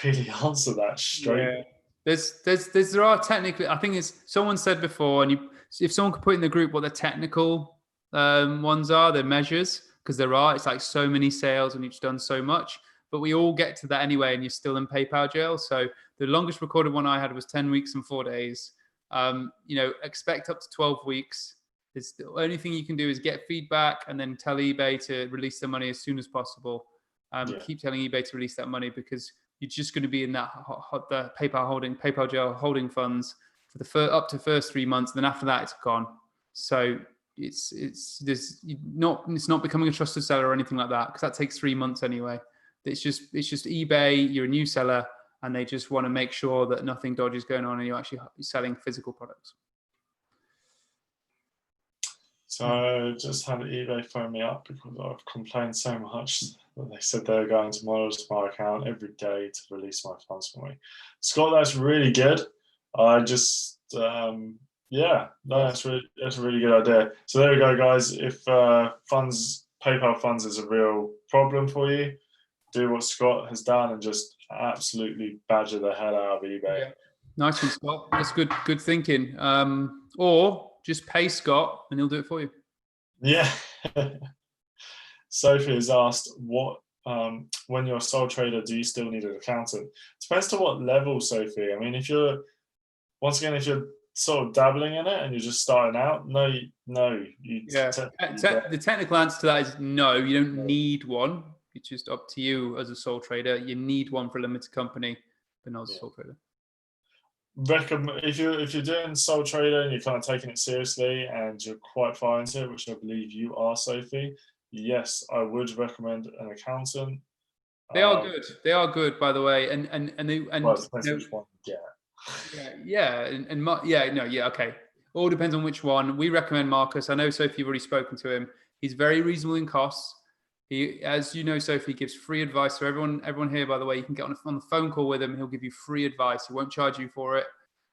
really answer that straight. Yeah. There are technically, I think it's someone said before, and if someone could put in the group what the technical ones are, the measures, because it's like so many sales and you've done so much, but we all get to that anyway, and you're still in PayPal jail. So the longest recorded one I had was 10 weeks and 4 days. Expect up to 12 weeks. The only thing you can do is get feedback and then tell eBay to release the money as soon as possible. Keep telling eBay to release that money, because you're just going to be in that the PayPal jail holding funds for the up to first 3 months, and then after that it's gone. So it's not becoming a trusted seller or anything like that, because that takes 3 months anyway. It's just eBay. You're a new seller, and they just want to make sure that nothing dodgy is going on, and you're actually selling physical products. So I just had eBay phone me up because I've complained so much that they said they were going to monitor my account every day to release my funds for me. Scott, that's really good. I just, that's a really good idea. So there we go, guys. If PayPal funds is a real problem for you, do what Scott has done and just absolutely badger the hell out of eBay. Yeah. Nice one, Scott. That's good thinking. Or just pay Scott and he'll do it for you. Yeah. Sophie has asked, when you're a sole trader, do you still need an accountant? Depends to what level, Sophie. I mean, if you're sort of dabbling in it and you're just starting out, no. The technical answer to that is no. You don't need one. It's just up to you as a sole trader. You need one for a limited company, but not as a sole trader. If you're doing sole trader and you're kind of taking it seriously and you're quite far into it, which I believe you are, Sophie, yes, I would recommend an accountant. They are good. They are good, by the way. And well, it depends which one you get. Okay. All depends on which one. We recommend Marcus. I know, Sophie, you've already spoken to him. He's very reasonable in costs. He, as you know, Sophie, gives free advice. So everyone here, by the way, you can get on the phone call with him. He'll give you free advice. He won't charge you for it.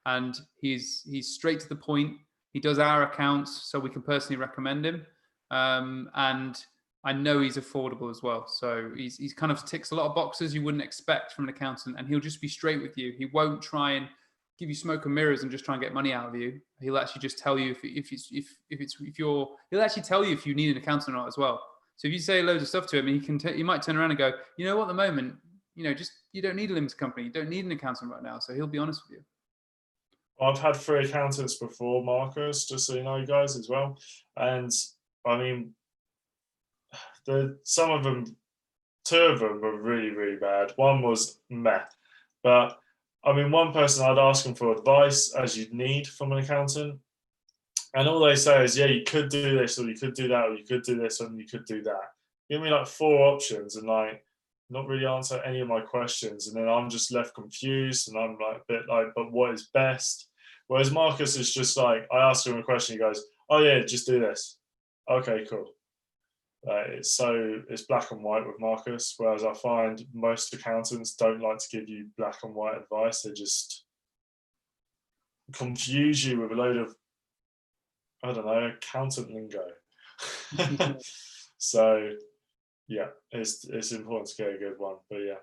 And he's straight to the point. He does our accounts, so we can personally recommend him. And I know he's affordable as well. So he's kind of ticks a lot of boxes you wouldn't expect from an accountant. And he'll just be straight with you. He won't try and give you smoke and mirrors and just try and get money out of you. He'll actually just tell you he'll actually tell you if you need an accountant or not as well. So if you say loads of stuff to him, he might turn around and go, you know what, at the moment, you don't need a limited company. You don't need an accountant right now. So he'll be honest with you. I've had 3 accountants before, Marcus, just so you know, guys, as well. And I mean, 2 of them were really, really bad. One was meh. But I mean, one person I'd ask them for advice, as you'd need from an accountant. And all they say is, yeah, you could do this, or you could do that, or you could do this, and you could do that. Give me like 4 options and like not really answer any of my questions. And then I'm just left confused, and I'm like a bit like, but what is best? Whereas Marcus is just like, I ask him a question, he goes, oh yeah, just do this. Okay, cool. It's black and white with Marcus, whereas I find most accountants don't like to give you black and white advice. They just confuse you with a load of, I don't know, accountant lingo. So yeah, it's important to get a good one. But yeah.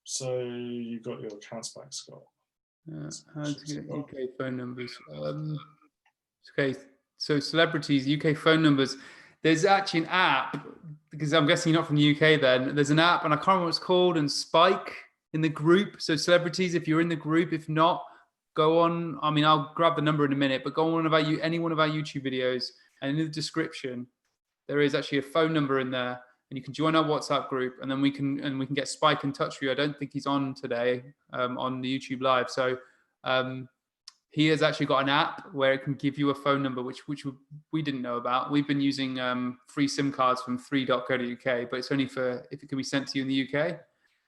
So you got your accounts back, Scott. How to get UK phone numbers? Okay, so celebrities, UK phone numbers. There's actually an app, because I'm guessing you're not from the UK then. There's an app, and I can't remember what it's called, and Spike in the group. So celebrities, if you're in the group, if not, go on. I mean, I'll grab the number in a minute, but go on any one of our YouTube videos, and in the description, there is actually a phone number in there, and you can join our WhatsApp group, and then we can get Spike in touch with you. I don't think he's on today on the YouTube live. So he has actually got an app where it can give you a phone number, which we didn't know about. We've been using free SIM cards from 3.co.uk, but it's only if it can be sent to you in the UK.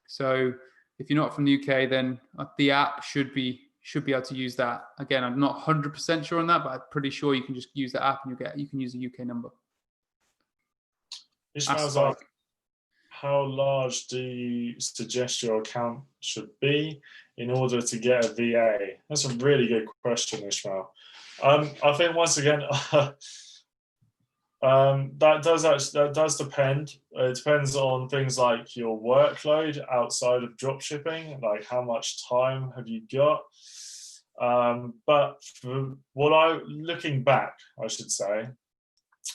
So if you're not from the UK, then the app should be should be able to use that. Again, I'm not 100% sure on that, but I'm pretty sure you can just use the app and you can use a UK number. Ishmael's asked, how large do you suggest your account should be in order to get a VA? That's a really good question, Ishmael. I think once again, that does depend. It depends on things like your workload outside of dropshipping, like how much time have you got. But looking back, I should say,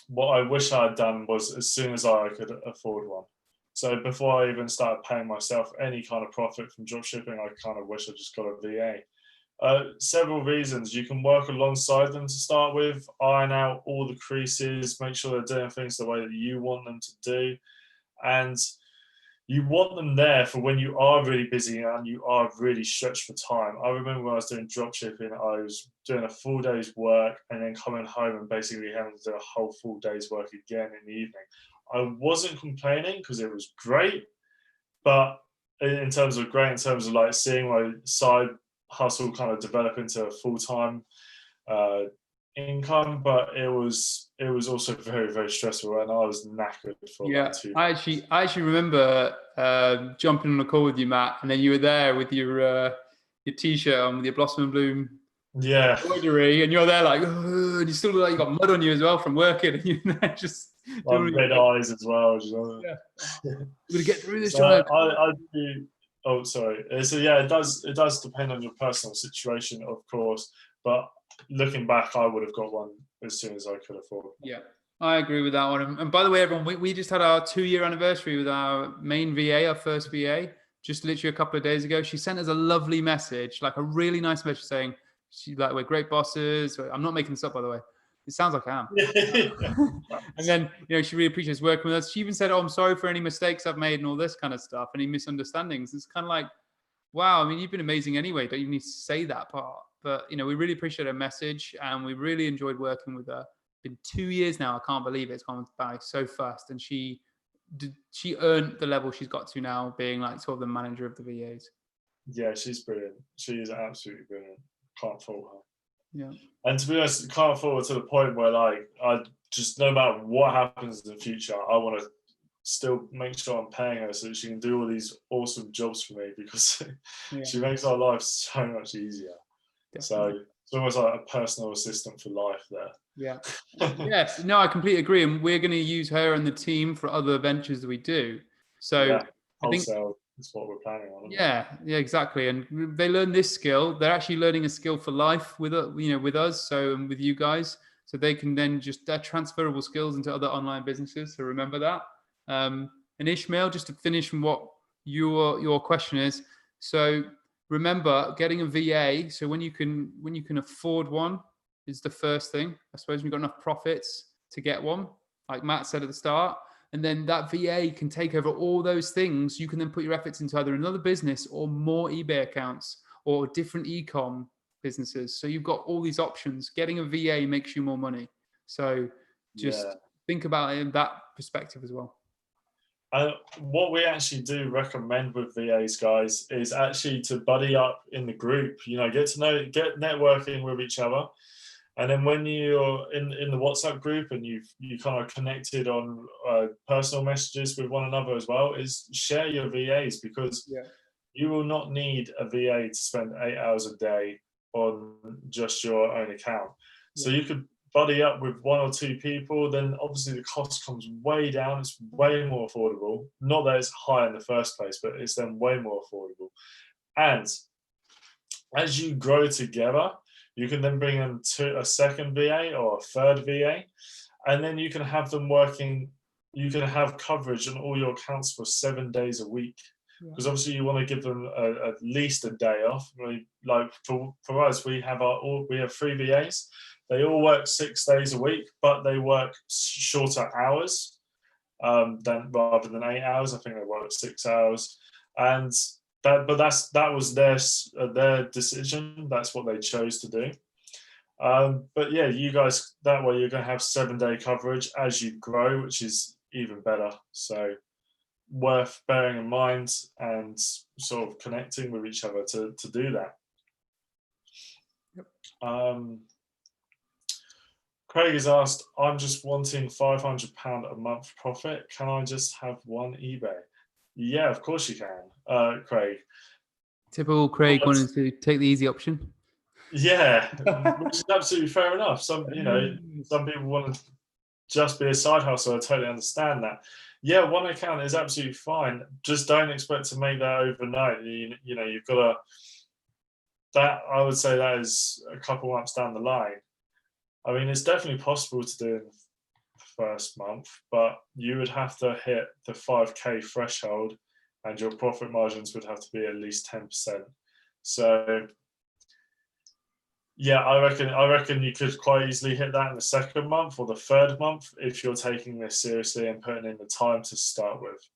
what I wish I had done was as soon as I could afford one. So before I even started paying myself any kind of profit from dropshipping, I kind of wish I just got a VA. Several reasons. You can work alongside them to start with, iron out all the creases, make sure they're doing things the way that you want them to do. And you want them there for when you are really busy and you are really stretched for time. I remember when I was doing dropshipping, I was doing a full day's work and then coming home and basically having to do a whole full day's work again in the evening. I wasn't complaining because it was great, but in terms of like seeing my side hustle kind of develop into a full-time income, but it was also very, very stressful, and I was knackered for about 2 months. I actually remember jumping on a call with you, Matt, and then you were there with your t-shirt on with your Blossom and Bloom embroidery, and you're there like, and you still look like you got mud on you as well from working, and you're there just red eyes as well. Yeah. We're gonna get through this. So I do. Oh, sorry. So yeah, it does depend on your personal situation, of course. But looking back, I would have got one as soon as I could afford. Yeah, I agree with that one. And by the way, everyone, we just had our 2-year anniversary with our main VA, our first VA, just literally a couple of days ago. She sent us a lovely message, like a really nice message saying, we're great bosses. I'm not making this up, by the way. It sounds like I am. And then, she really appreciates working with us. She even said, I'm sorry for any mistakes I've made and all this kind of stuff, any misunderstandings. It's kind of like, wow, I mean, you've been amazing anyway. Don't even need to say that part. But, we really appreciate her message, and we really enjoyed working with her. It's been 2 years now. I can't believe it. It's gone by so fast. And she earned the level she's got to now, being like sort of the manager of the VAs. Yeah, she's brilliant. She is absolutely brilliant. Can't fault her. Yeah. And to be honest, can't fault her to the point where, like, I just, no matter what happens in the future, I want to still make sure I'm paying her so that she can do all these awesome jobs for me, because she makes our life so much easier. Definitely. So it's almost like a personal assistant for life there. Yeah. Yes. No, I completely agree. And we're going to use her and the team for other ventures that we do. So wholesale is what we're planning on. Yeah, exactly. And they learn this skill. They're actually learning a skill for life with us. So, and with you guys, so they can then they're transferable skills into other online businesses. So remember that. And Ishmael, just to finish from what your question is. So remember, getting a VA. So when you can afford one is the first thing. I suppose we've got enough profits to get one, like Matt said at the start. And then that VA can take over all those things. You can then put your efforts into either another business or more eBay accounts or different e-com businesses. So you've got all these options. Getting a VA makes you more money. So just think about it in that perspective as well. What we actually do recommend with VAs, guys, is actually to buddy up in the group. Get networking with each other. And then when you're in the WhatsApp group and you kind of connected on personal messages with one another as well, is share your VAs, because you will not need a VA to spend 8 hours a day on just your own account. So you could buddy up with 1 or 2 people, then obviously the cost comes way down. It's way more affordable. Not that it's high in the first place, but it's then way more affordable. And as you grow together, you can then bring them to a second VA or a third VA, and then you can have them working. You can have coverage on all your accounts for 7 days a week, because obviously you want to give them at least a day off. Like for us, we have 3 VAs. They all work 6 days a week, but they work shorter hours rather than 8 hours. I think they work 6 hours, and that was their decision. That's what they chose to do. But yeah, you guys, that way you're going to have 7-day coverage as you grow, which is even better. So worth bearing in mind and sort of connecting with each other to do that. Craig has asked, I'm just wanting £500 a month profit. Can I just have one eBay? Yeah, of course you can, Craig. Typical Craig wanting to take the easy option. Yeah, which is absolutely fair enough. Some people want to just be a side hustle. I totally understand that. Yeah, one account is absolutely fine. Just don't expect to make that overnight. You know, you've got to. That I would say that is a couple months down the line. I mean, it's definitely possible to do in the first month, but you would have to hit the 5K threshold, and your profit margins would have to be at least 10%. So, yeah, I reckon you could quite easily hit that in the second month or the third month if you're taking this seriously and putting in the time to start with.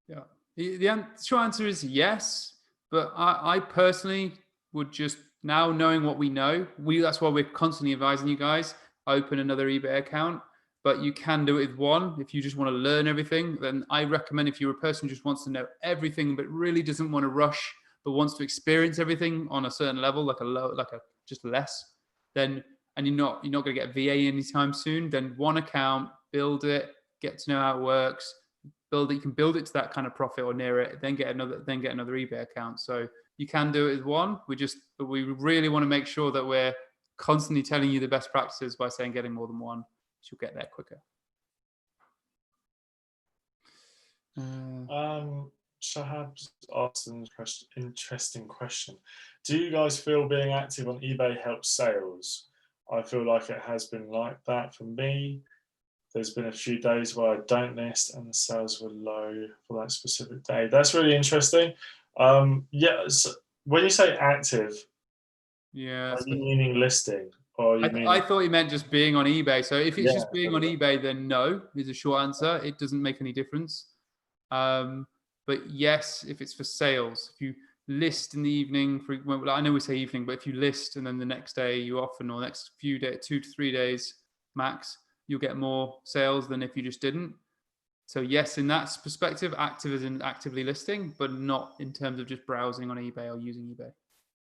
Yeah, the short answer is yes, but I personally would just, now knowing what we know, that's why we're constantly advising you guys, open another eBay account, but you can do it with one. If you just want to learn everything, then I recommend, if you're a person who just wants to know everything but really doesn't want to rush, but wants to experience everything on a certain level, like a just less, then, and you're not going to get a VA anytime soon, then one account, build it, get to know how it works, build it. You can build it to that kind of profit or near it, then get another eBay account. So you can do it with one. But we really want to make sure that we're constantly telling you the best practices by saying getting more than one, so you'll get there quicker. Shahab's asked an interesting question. Do you guys feel being active on eBay helps sales? I feel like it has been like that for me. There's been a few days where I don't list and the sales were low for that specific day. That's really interesting. Yeah, so when you say active, yeah, are you meaning listing? Or you mean... I thought you meant just being on eBay. So if it's just being on eBay, then no is a short answer. It doesn't make any difference. But yes, if it's for sales, if you list in the evening, I know we say evening, but if you list and then the next day you often, or next few days, 2 to 3 days max, you'll get more sales than if you just didn't. So yes, in that perspective, active as in actively listing, but not in terms of just browsing on eBay or using eBay.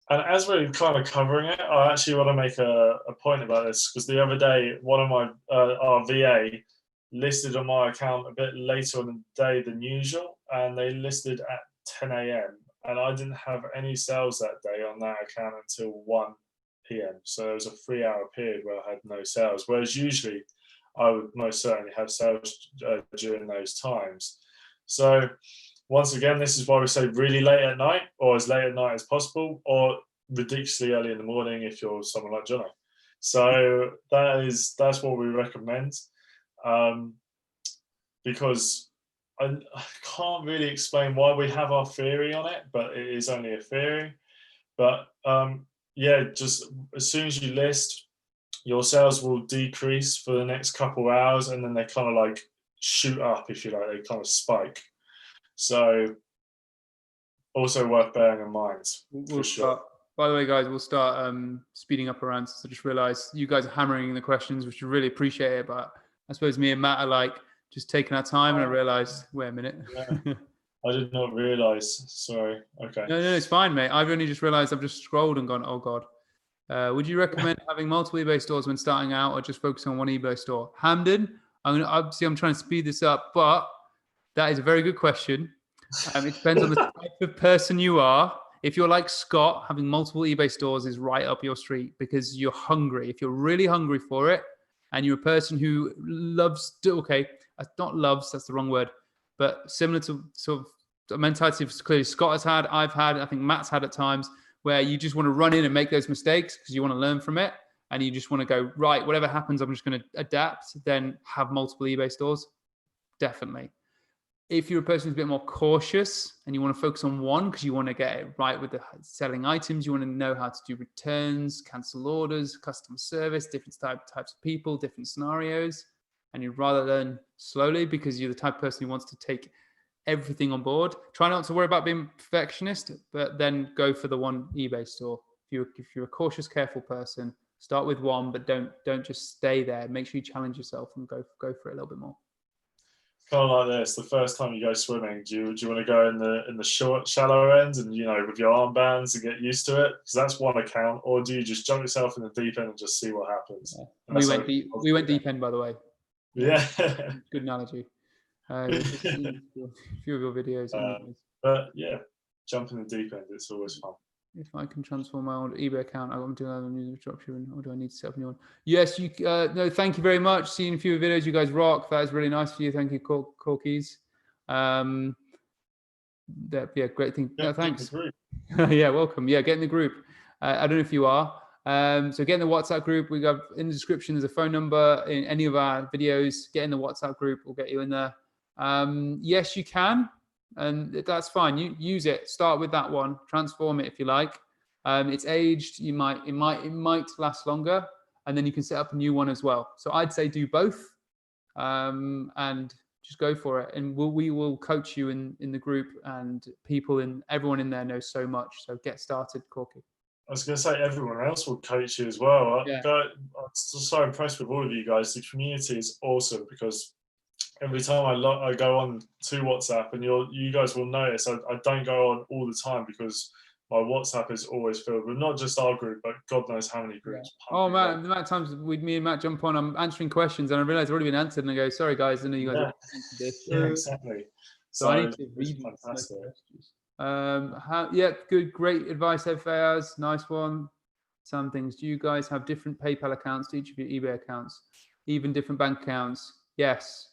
And as we're kind of covering it, I actually want to make a point about this, because the other day, one of my our VA listed on my account a bit later on in the day than usual, and they listed at 10 a.m. and I didn't have any sales that day on that account until 1 p.m. So there was a 3-hour period where I had no sales, whereas usually I would most certainly have sales during those times. So once again, this is why we say really late at night, or as late at night as possible, or ridiculously early in the morning if you're someone like Johnny. So that's what we recommend, because I can't really explain why we have our theory on it, but it is only a theory. But yeah, just as soon as you list, your sales will decrease for the next couple of hours, and then they kind of like shoot up, if you like, they kind of spike. So also worth bearing in mind. We'll start. By the way, guys, we'll start speeding up our answers. I just realized you guys are hammering the questions, which I really appreciate it. But I suppose me and Matt are like just taking our time, and I realized, wait a minute. Yeah. I did not realize. Sorry. Okay. No, it's fine, mate. I've only just realized I've just scrolled and gone, oh God. Would you recommend having multiple eBay stores when starting out, or just focusing on one eBay store? Hamden, I'm trying to speed this up, but that is a very good question. It depends on the type of person you are. If you're like Scott, having multiple eBay stores is right up your street because you're hungry. If you're really hungry for it, and you're a person who loves, not loves, that's the wrong word, but similar to sort of the mentality clearly Scott has had, I've had, I think Matt's had at times, where you just want to run in and make those mistakes because you want to learn from it, and you just want to go, right, whatever happens, I'm just going to adapt, then have multiple eBay stores. Definitely. If you're a person who's a bit more cautious and you want to focus on one because you want to get it right with the selling items, you want to know how to do returns, cancel orders, customer service, different types of people, different scenarios, and you'd rather learn slowly because you're the type of person who wants to take everything on board. Try not to worry about being perfectionist, but then go for the one eBay store. If you're a cautious, careful person, start with one, but don't just stay there. Make sure you challenge yourself and go for it a little bit more. kind of like this. The first time you go swimming, do you want to go in the short, shallow ends and with your armbands and get used to it? Because that's one account. Or do you just jump yourself in the deep end and just see what happens? Yeah. We went deep. We went deep end, by the way. Yeah. Good analogy. A few of your videos. But yeah, jump in the deep end. It's always fun. If I can transform my old eBay account, I'm doing that on dropshipping, or do I need to set up a new one? Yes, you. No, thank you very much. Seen a few videos. You guys rock. That is really nice for you. Thank you, Corkies. Yeah, great thing. Yeah, no, thanks. Yeah, welcome. Yeah, get in the group. I don't know if you are. So get in the WhatsApp group. We got in the description. There's a phone number in any of our videos. Get in the WhatsApp group. We'll get you in there. Yes, you can. And that's fine. You use it. Start with that one. Transform it if you like. It's aged. It might last longer, and then you can set up a new one as well. So I'd say do both, and just go for it. And we will coach you in the group, and everyone in there knows so much. So get started, Corky. I was going to say everyone else will coach you as well. Yeah. I'm so impressed with all of you guys. The community is awesome because every time I go on to WhatsApp, and you guys will notice I don't go on all the time because my WhatsApp is always filled with not just our group, but God knows how many groups. Yeah. Oh, Matt, the amount of times me and Matt jump on, I'm answering questions and I realize I've already been answered, and I go, sorry guys, I know you guys have answered this. Yeah, exactly. So I need to read fantastic. Good, great advice, FAIRs. Nice one. Some things. Do you guys have different PayPal accounts to each of your eBay accounts? Even different bank accounts? Yes,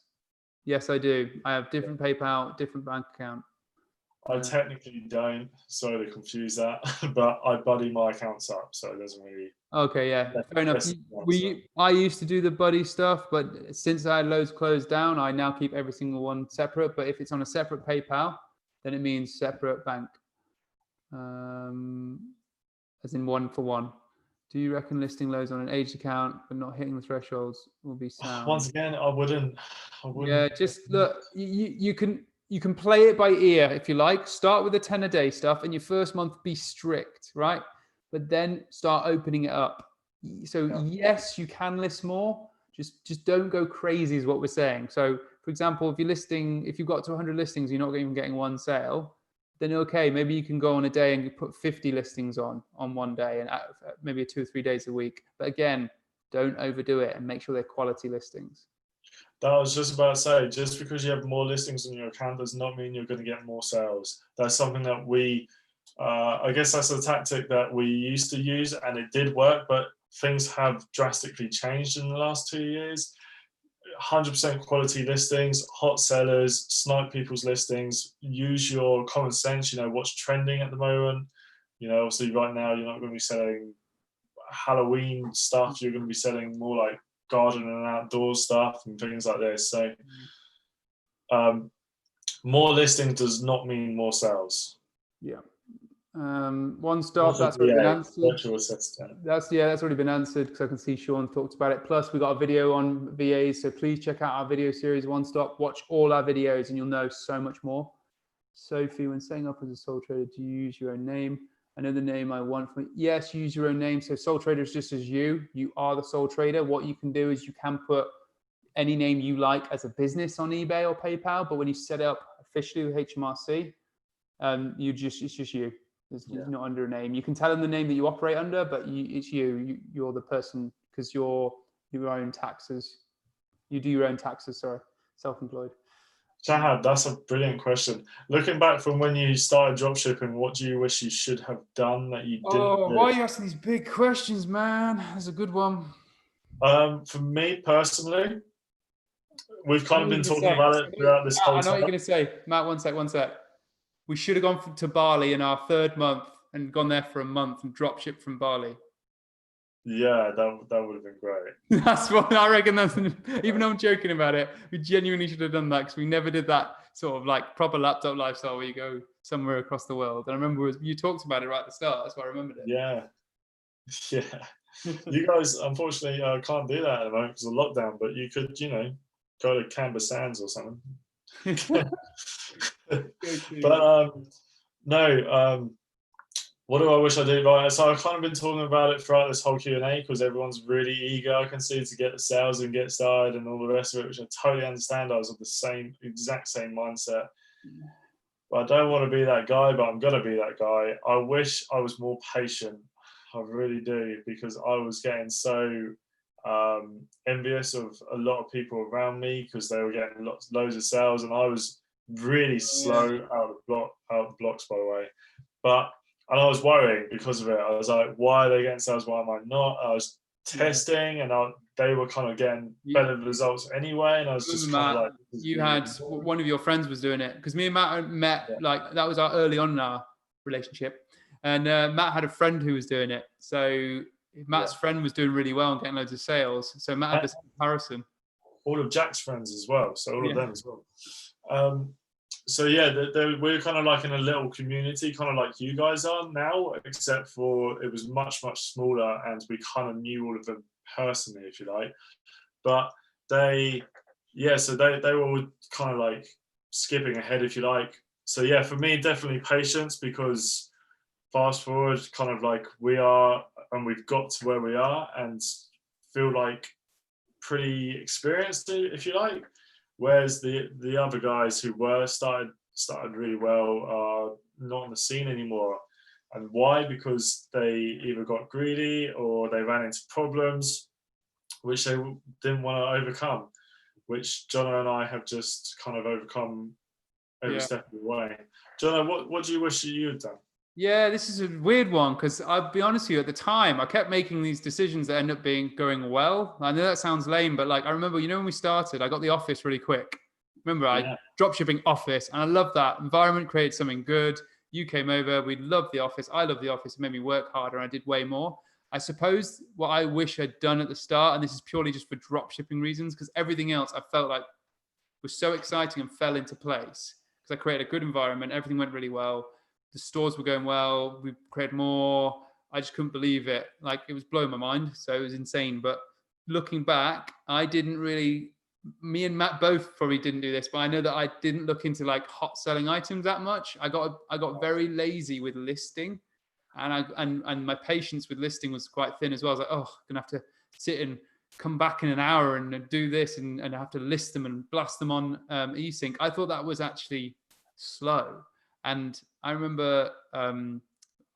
I do. I have different PayPal, different bank account. I technically don't. Sorry to confuse that, but I buddy my accounts up, so it doesn't really. Okay, yeah, fair enough. I used to do the buddy stuff, but since I had loads closed down, I now keep every single one separate. But if it's on a separate PayPal, then it means separate bank, as in one for one. Do you reckon listing loads on an aged account but not hitting the thresholds will be sound? Once again, I wouldn't. Yeah, just look. You can play it by ear if you like. Start with the 10 a day stuff, and your first month be strict, right? But then start opening it up. So yes, you can list more. Just don't go crazy, is what we're saying. So, for example, if you've got to 100 listings, you're not even getting one sale. Then okay, maybe you can go on a day and you put 50 listings on one day, and maybe 2 or 3 days a week. But again, don't overdo it, and make sure they're quality listings. That was just about to say, just because you have more listings on your account does not mean you're going to get more sales. That's something that I guess that's a tactic that we used to use, and it did work, but things have drastically changed in the last 2 years. 100% quality listings, hot sellers, snipe people's listings, use your common sense, what's trending at the moment. Obviously right now you're not going to be selling Halloween stuff, you're going to be selling more like garden and outdoor stuff and things like this. So more listings does not mean more sales. Yeah. One stop, that's already been answered. Virtual assistant. That's already been answered, because I can see Sean talked about it. Plus, we got a video on VAs, so please check out our video series, One Stop. Watch all our videos, and you'll know so much more. Sophie, when setting up as a sole trader, do you use your own name? I know the name I want from it. Yes, use your own name. So sole trader is just as you are the sole trader. What you can do is you can put any name you like as a business on eBay or PayPal, but when you set it up officially with HMRC, it's just you. It's not under a name. You can tell them the name that you operate under, but it's you. You're the person, because you're your own taxes. You do your own taxes. Sorry, self-employed. Shahab, that's a brilliant question. Looking back from when you started dropshipping, what do you wish you should have done that you didn't do? Why are you asking these big questions, man? That's a good one. For me personally, we've kind of been talking about it throughout this whole time. I know what you're going to say. Matt, one sec. We should have gone to Bali in our 3rd month and gone there for a month and dropship from Bali. Yeah, that would have been great. That's what I reckon. Even though I'm joking about it, we genuinely should have done that, because we never did that sort of like proper laptop lifestyle where you go somewhere across the world. And I remember you talked about it right at the start. That's why I remembered it. Yeah. You guys, unfortunately, can't do that at the moment because of lockdown. But you could, go to Canberra Sands or something. But no. What do I wish I did? Right, so I've kind of been talking about it throughout this whole Q&A because everyone's really eager, I can see, to get the sales and get started and all the rest of it, which I totally understand. I was of the exact same mindset. But I don't want to be that guy, but I'm going to be that guy. I wish I was more patient. I really do, because I was getting so envious of a lot of people around me because they were getting loads of sales, and I was really slow out of the blocks, by the way. And I was worrying because of it. I was like, why are they getting sales? Why am I not? I was testing, and they were kind of getting better results anyway. And I was just kind of like, you had one of your friends was doing it, because me and Matt met, like, that was our early on in our relationship. And Matt had a friend who was doing it. So Matt's friend was doing really well and getting loads of sales. So Matt had this comparison. All of Jack's friends as well. So all of them as well. So yeah, we're kind of like in a little community, kind of like you guys are now, except for it was much, much smaller, and we kind of knew all of them personally, if you like. But so they were all kind of like skipping ahead, if you like. So yeah, for me, definitely patience, because fast forward, kind of like we are, and we've got to where we are, and feel like pretty experienced, if you like. Whereas the other guys who were started really well are not on the scene anymore. And why? Because they either got greedy or they ran into problems which they didn't want to overcome, which Jono and I have just kind of overcome every step of the way. Jono, what do you wish you had done? Yeah, this is a weird one, because I'll be honest with you, at the time, I kept making these decisions that end up going well. I know that sounds lame, but like, I remember, when we started, I got the office really quick. Remember, I dropshipping office, and I loved that environment, created something good. You came over, we loved the office. I loved the office. It made me work harder, and I did way more. I suppose what I wish I'd done at the start, and this is purely just for dropshipping reasons, because everything else I felt like was so exciting and fell into place, because I created a good environment. Everything went really well. The stores were going well. We created more. I just couldn't believe it. Like, it was blowing my mind. So it was insane. But looking back, I didn't really, me and Matt both probably didn't do this, but I know that I didn't look into like hot selling items that much. I got very lazy with listing, and my patience with listing was quite thin as well. I was like, oh, I'm gonna have to sit and come back in an hour and do this, and I have to list them and blast them on easync. I thought that was actually slow. And I remember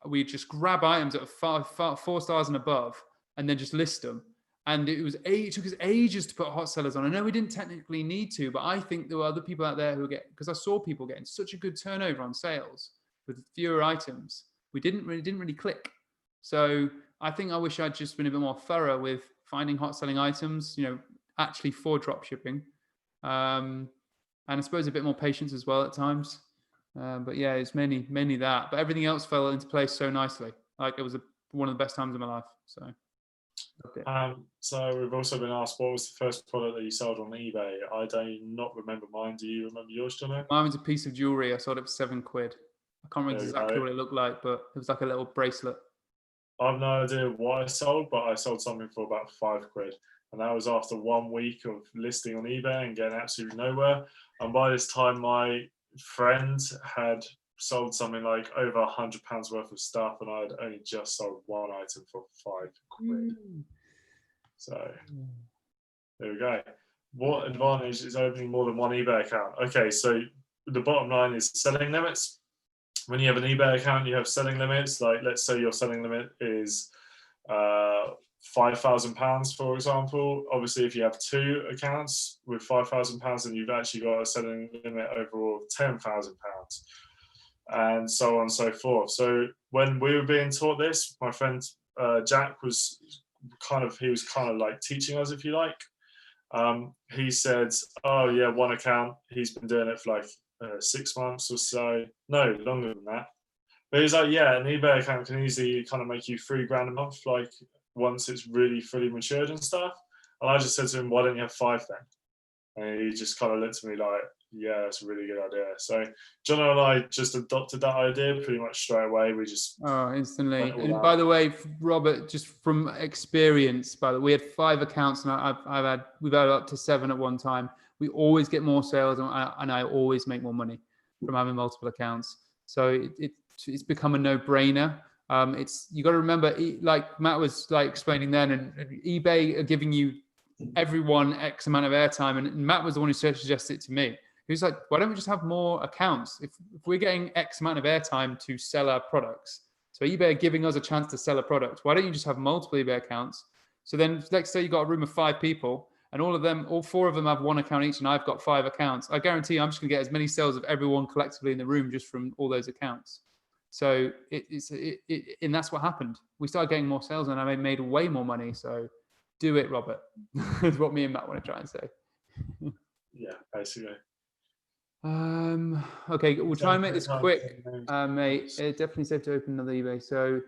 we just grab items that are 4 stars and above, and then just list them. And it took us ages to put hot sellers on. I know we didn't technically need to, but I think there were other people out there because I saw people getting such a good turnover on sales with fewer items. We didn't really click. So I think I wish I'd just been a bit more thorough with finding hot selling items, actually for drop shipping. And I suppose a bit more patience as well at times. But yeah, it's mainly that. But everything else fell into place so nicely. Like, it was one of the best times of my life. So we've also been asked, what was the first product that you sold on eBay? I do not remember mine. Do you remember yours, Jono? Mine was a piece of jewelry. I sold it for £7. I can't remember exactly what it looked like, but it was like a little bracelet. I've no idea what I sold, but I sold something for about £5. And that was after 1 week of listing on eBay and getting absolutely nowhere. And by this time, my friend had sold something like over £100 worth of stuff, and I'd only just sold one item for £5. So there we go. What advantage is opening more than one eBay account? Okay, so the bottom line is selling limits. When you have an eBay account, you have selling limits. Like, let's say your selling limit is £5,000, for example. Obviously, if you have 2 accounts with £5,000, then you've actually got a selling limit overall of £10,000, and so on and so forth. So when we were being taught this, my friend Jack was kind of like teaching us, if you like. He said, oh yeah, one account, he's been doing it for like 6 months or so. No, longer than that. But he's like, yeah, an eBay account can easily kind of make you £3,000 a month, like, once it's really fully matured and stuff. And I just said to him, why don't you have 5 then? And he just kind of looked at me like, yeah, that's a really good idea. So John and I just adopted that idea pretty much straight away. We just instantly. And by the way, Robert, just from experience, we had 5 accounts, and we've had up to 7 at one time. We always get more sales, and I always make more money from having multiple accounts. So it's become a no-brainer. It's, you got to remember, like Matt was like explaining then, and eBay are giving you everyone X amount of airtime, and Matt was the one who suggested it to me. He was like, why don't we just have more accounts? If we're getting X amount of airtime to sell our products, so eBay are giving us a chance to sell a product, why don't you just have multiple eBay accounts? So then let's say you got a room of 5 people, and all 4 of them have 1 account each, and I've got 5 accounts. I guarantee I'm just gonna get as many sales of everyone collectively in the room just from all those accounts. So and that's what happened. We started getting more sales, and I made way more money. So do it, Robert. Is what me and Matt want to try and say. Yeah, basically. Okay, we'll try and make this quick, mate. It's definitely safe to open another eBay. So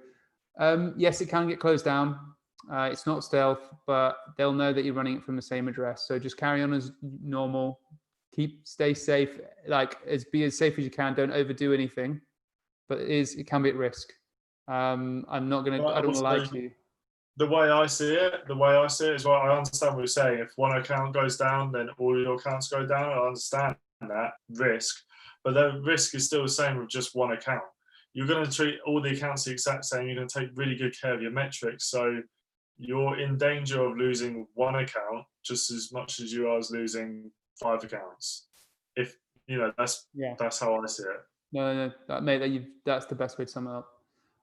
yes, it can get closed down. It's not stealth, but they'll know that you're running it from the same address. So just carry on as normal. Stay safe. Like be as safe as you can. Don't overdo anything. But it can be at risk. I'm not gonna. I don't want to lie to you. The way I see it is, well, I understand what you're saying. If one account goes down, then all your accounts go down. I understand that risk, but the risk is still the same with just one account. You're going to treat all the accounts the exact same. You're going to take really good care of your metrics, so you're in danger of losing one account just as much as you are as losing 5 accounts. If you know, that's how I see it. No, mate, that's the best way to sum it up.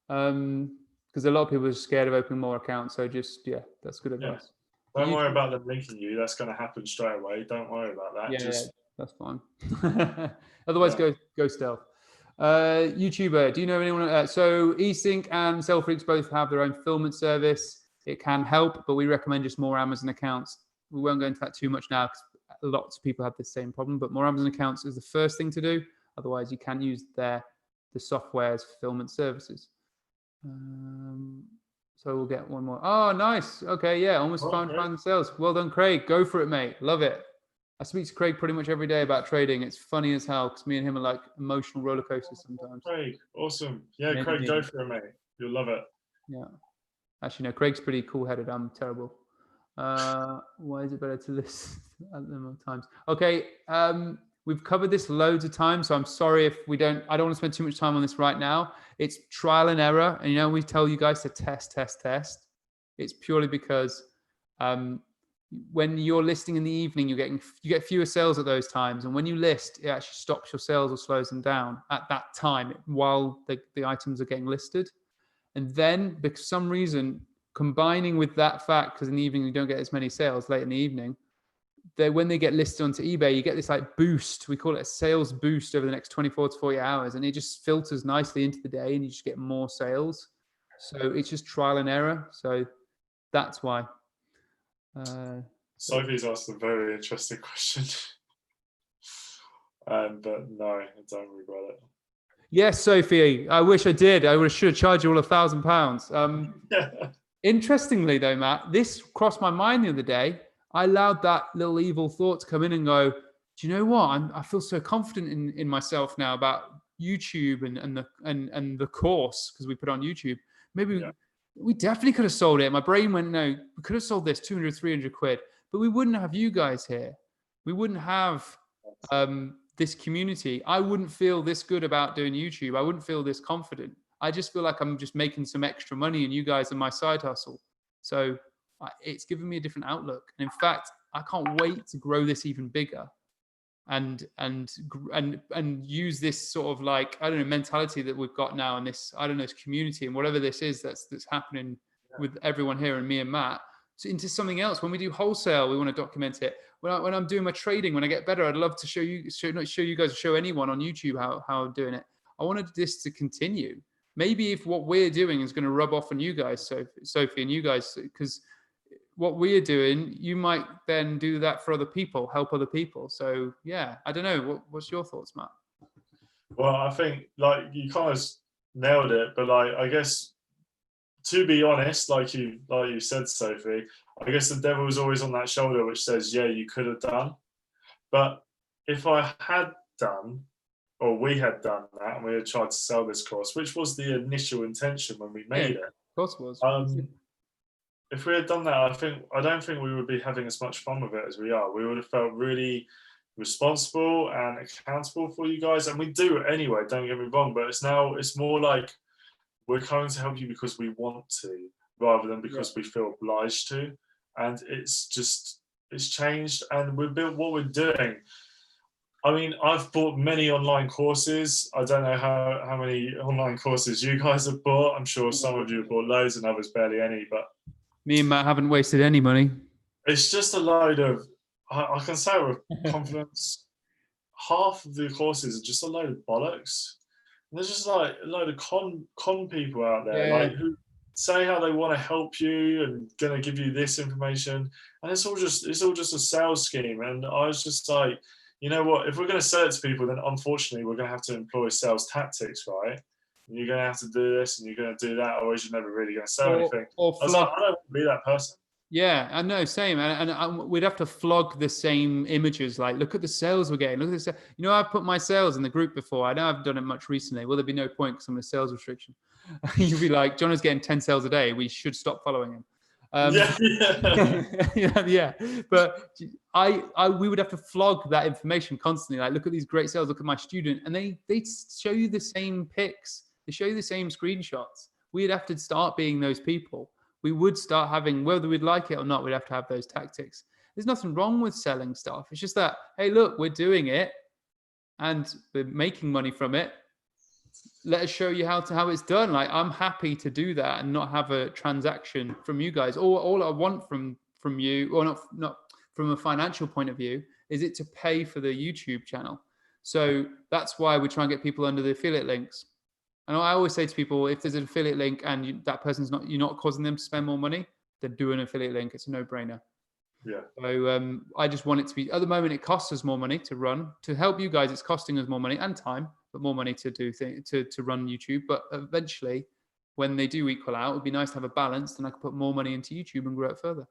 Because a lot of people are scared of opening more accounts. So that's good advice. Yeah. Don't worry about them linking you. That's going to happen straight away. Don't worry about that. Yeah, that's fine. Otherwise, go stealth. YouTuber, do you know anyone? So eSync and Selfreaks both have their own fulfillment service. It can help, but we recommend just more Amazon accounts. We won't go into that too much now because lots of people have the same problem. But more Amazon accounts is the first thing to do. Otherwise, you can use the software's fulfillment services. So we'll get one more. Oh, nice. Okay, yeah, almost found sales. Well done, Craig. Go for it, mate. Love it. I speak to Craig pretty much every day about trading. It's funny as hell because me and him are like emotional roller coasters sometimes. Craig, awesome. Yeah, Craig, go for it, mate. You'll love it. Yeah. Actually, no, Craig's pretty cool-headed. I'm terrible. Why is it better to list at the more times? Okay. We've covered this loads of times, so I'm sorry if I don't want to spend too much time on this right now. It's trial and error. And, we tell you guys to test. It's purely because when you're listing in the evening, you get fewer sales at those times. And when you list, it actually stops your sales or slows them down at that time while the items are getting listed. And then, because some reason, combining with that fact, because in the evening you don't get as many sales late in the evening, when they get listed onto eBay, you get this like boost. We call it a sales boost over the next 24 to 40 hours. And it just filters nicely into the day and you just get more sales. So it's just trial and error. So that's why. Sophie's asked a very interesting question. But no, I don't regret it. Yes, Sophie, I wish I did. I should have charged you all £1,000. Interestingly though, Matt, this crossed my mind the other day. I allowed that little evil thought to come in and go, do you know what? I feel so confident in myself now about YouTube and the course, because we put on YouTube. Maybe we definitely could have sold it. My brain went, no, we could have sold this 200, 300 quid, but we wouldn't have you guys here. We wouldn't have this community. I wouldn't feel this good about doing YouTube. I wouldn't feel this confident. I just feel like I'm just making some extra money and you guys are my side hustle. So it's given me a different outlook. And in fact, I can't wait to grow this even bigger and use this sort of like, I don't know, mentality that we've got now in this, I don't know, this community and whatever this is that's happening with everyone here and me and Matt, into something else. When we do wholesale, we want to document it. When I'm doing my trading, when I get better, I'd love to show you guys, show anyone on YouTube how I'm doing it. I wanted this to continue. Maybe if what we're doing is going to rub off on you guys, Sophie and you guys, because what we're doing, you might then do that for other people, help other people. So yeah, I don't know. What's your thoughts, Matt? Well, I think like you kind of nailed it, but like I guess to be honest, like you said, Sophie, I guess the devil is always on that shoulder which says, yeah, you could have done. But if I had done, or we had done that, and we had tried to sell this course, which was the initial intention when we made it. Of course it was. If we had done that, I don't think we would be having as much fun with it as we are. We would have felt really responsible and accountable for you guys, and we do anyway. Don't get me wrong, but it's more like we're coming to help you because we want to, rather than because we feel obliged to. And it's changed, and we've built what we're doing. I mean, I've bought many online courses. I don't know how many online courses you guys have bought. I'm sure some of you have bought loads and others barely any, but me and Matt haven't wasted any money. it's just a load of, I can say with confidence, half of the courses are just a load of bollocks. And there's just like a load of con people out there, like who say how they want to help you and gonna give you this information, and it's all just a sales scheme. And I was just like, you know what? If we're going to sell it to people, then unfortunately we're going to have to employ sales tactics, right? And you're going to have to do this and you're going to do that, otherwise you're never really going to sell anything. I was like, I don't want to be that person. Yeah, I know, same. And we'd have to flog the same images. Like, look at the sales we're getting. Look at this. You know, I've put my sales in the group before. I know I've done it much recently. Well, there'd be no point because I'm in a sales restriction. You'd be like, John is getting 10 sales a day. We should stop following him. Yeah. But we would have to flog that information constantly. Like, look at these great sales. Look at my student, and they show you the same pics. They show you the same screenshots. We'd have to start being those people. We would start having, whether we'd like it or not, we'd have to have those tactics. There's nothing wrong with selling stuff. It's just that, hey, look, we're doing it, and we're making money from it. Let us show you how it's done. Like, I'm happy to do that and not have a transaction from you guys. All I want from you, or not from a financial point of view, is it to pay for the YouTube channel. So that's why we try and get people under the affiliate links. And I always say to people, if there's an affiliate link and that person's you're not causing them to spend more money, then do an affiliate link. It's a no-brainer. Yeah. So I just want it to be, at the moment, it costs us more money to run. To help you guys, it's costing us more money and time, but more money to do to run YouTube. But eventually, when they do equal out, it would be nice to have a balance, and I could put more money into YouTube and grow it further.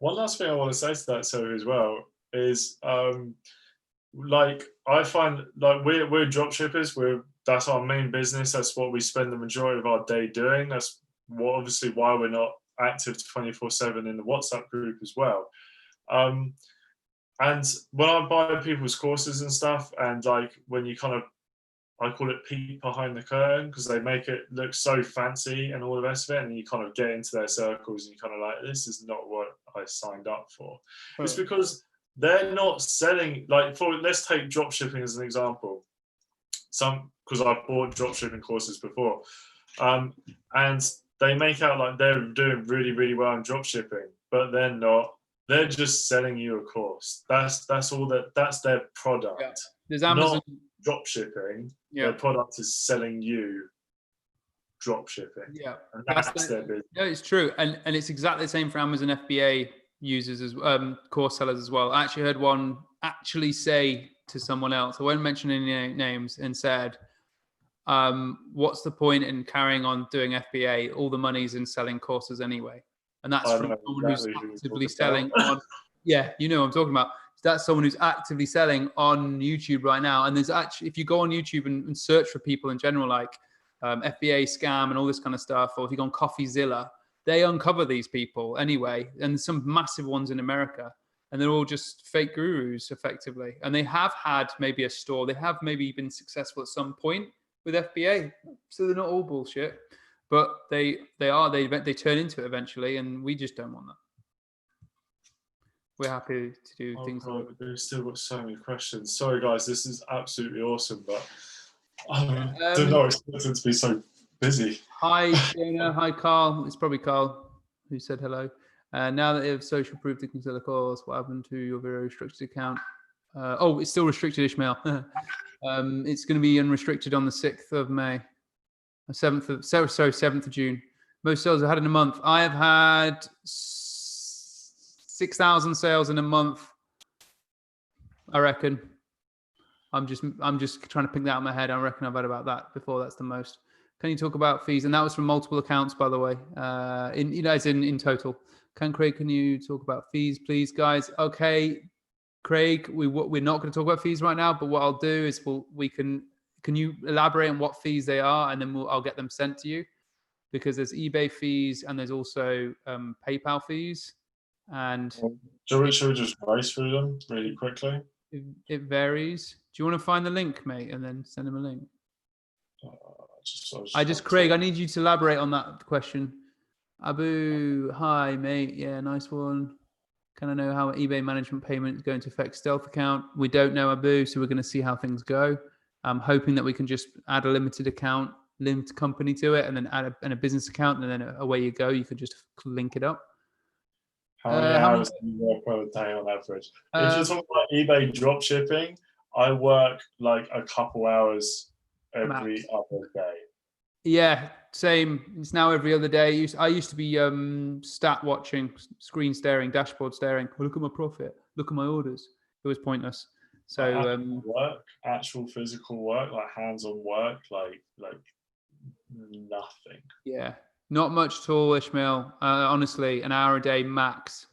One last thing I want to say to that, so as well, is like, I find, like, we're dropshippers. That's our main business. That's what we spend the majority of our day doing. That's obviously why we're not active 24/7 in the WhatsApp group as well. And when I buy people's courses and stuff, and like when you kind of, I call it peek behind the curtain, because they make it look so fancy and all the rest of it, and you kind of get into their circles and you kind of like, this is not what I signed up for. Oh. It's because they're not selling, like, let's take dropshipping as an example. Because I've bought dropshipping courses before, and they make out like they're doing really, really well in dropshipping, but they're not. They're just selling you a course. That's their product. Yeah. There's Amazon not dropshipping. Yeah. Their product is selling you dropshipping. Yeah, and that's their business. No, it's true, and it's exactly the same for Amazon FBA users as course sellers as well. I actually heard one actually say to someone else, I won't mention any names, and said, what's the point in carrying on doing FBA? All the money's in selling courses anyway. And that's from someone who's actively selling on, yeah, you know what I'm talking about. That's someone who's actively selling on YouTube right now. And there's actually, if you go on YouTube and search for people in general, like FBA scam and all this kind of stuff, or if you go on CoffeeZilla, they uncover these people anyway. And there's some massive ones in America. And they're all just fake gurus, effectively. And they have had maybe a store. They have maybe been successful at some point with FBA. So they're not all bullshit. But they turn into it eventually. And we just don't want that. We're happy to do things. God, we've still got so many questions. Sorry, guys. This is absolutely awesome. But I did not expect it to be so busy. Hi, Dana. Hi, Carl. It's probably Carl who said hello. Now that they have social proof they can sell the course, what happened to your very restricted account? It's still restricted, Ishmael. It's going to be unrestricted on the 6th of May. 7th of June. Most sales I've had in a month. I have had 6,000 sales in a month, I reckon. I'm just trying to pick that out of my head. I reckon I've had about that before. That's the most. Can you talk about fees? And that was from multiple accounts, by the way. In total. Craig, can you talk about fees, please, guys? Okay, Craig, we're not going to talk about fees right now, but what I'll do is can you elaborate on what fees they are, and then I'll get them sent to you, because there's eBay fees and there's also PayPal fees. And should we just race through them really quickly? It varies. Do you want to find the link, mate, and then send them a link? Craig, I need you to elaborate on that question. Abu, hi mate. Yeah, nice one. Can I know how eBay management payment is going to affect Stealth account? We don't know, Abu, so we're going to see how things go. I'm hoping that we can just add a limited company to it, and then add a business account, and then away you go. You could just link it up. How many hours do you work per day on average? If you're talking about eBay dropshipping, I work like a couple hours every other day. Yeah, same. It's now every other day. I used to be stat watching, screen staring, dashboard staring. Oh, look at my profit. Look at my orders. It was pointless. So actual physical work, like hands-on work, like nothing. Yeah, not much at all, Ishmael. Honestly, an hour a day max.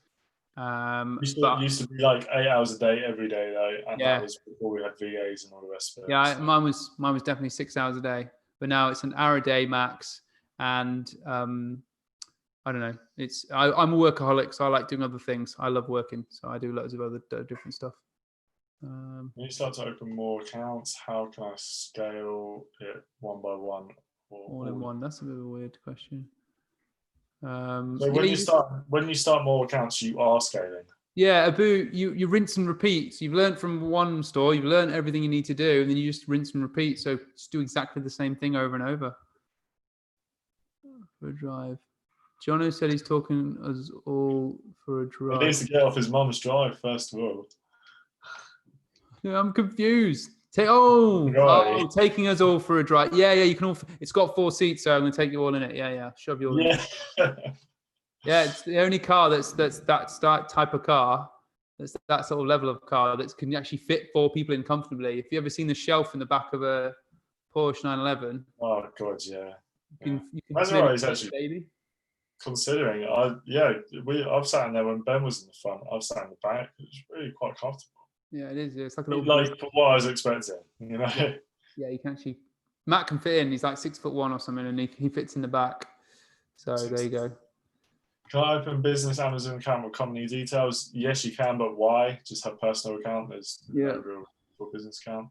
Used to be like 8 hours a day every day though, and that was before we had VAs and all the rest of it. Yeah, so. mine was definitely 6 hours a day, but now it's an hour a day max. And I don't know. I'm a workaholic, so I like doing other things. I love working, so I do loads of other different stuff. When you start to open more accounts, how can I scale it one by one? All in one. That's a bit of a weird question. So when you start more accounts, you are scaling. Yeah, Abu, you rinse and repeat. So you've learned from one store, you've learned everything you need to do, and then you just rinse and repeat. So just do exactly the same thing over and over. For a drive. Jono said he's talking us all for a drive. He needs to get off his mum's drive first of all. Yeah, I'm confused. Taking us all for a drive. Yeah, you can all. It's got 4 seats, so I'm going to take you all in it. Yeah, shove you all in it. Yeah, it's the only car that's that type of car, that's that sort of level of car that can actually fit 4 people in comfortably. If you ever seen the shelf in the back of a Porsche 911. Oh God, yeah. You can that's right. It's actually baby. Considering, I've sat in there when Ben was in the front. I've sat in the back. It's really quite comfortable. Yeah, it is. It's like a little for what I was expecting, you know. Yeah, you can actually. Matt can fit in. He's like 6'1" or something, and he fits in the back. So there you go. Can I open business Amazon account with company details? Yes, you can, but why? Just have personal account. There's no real business account.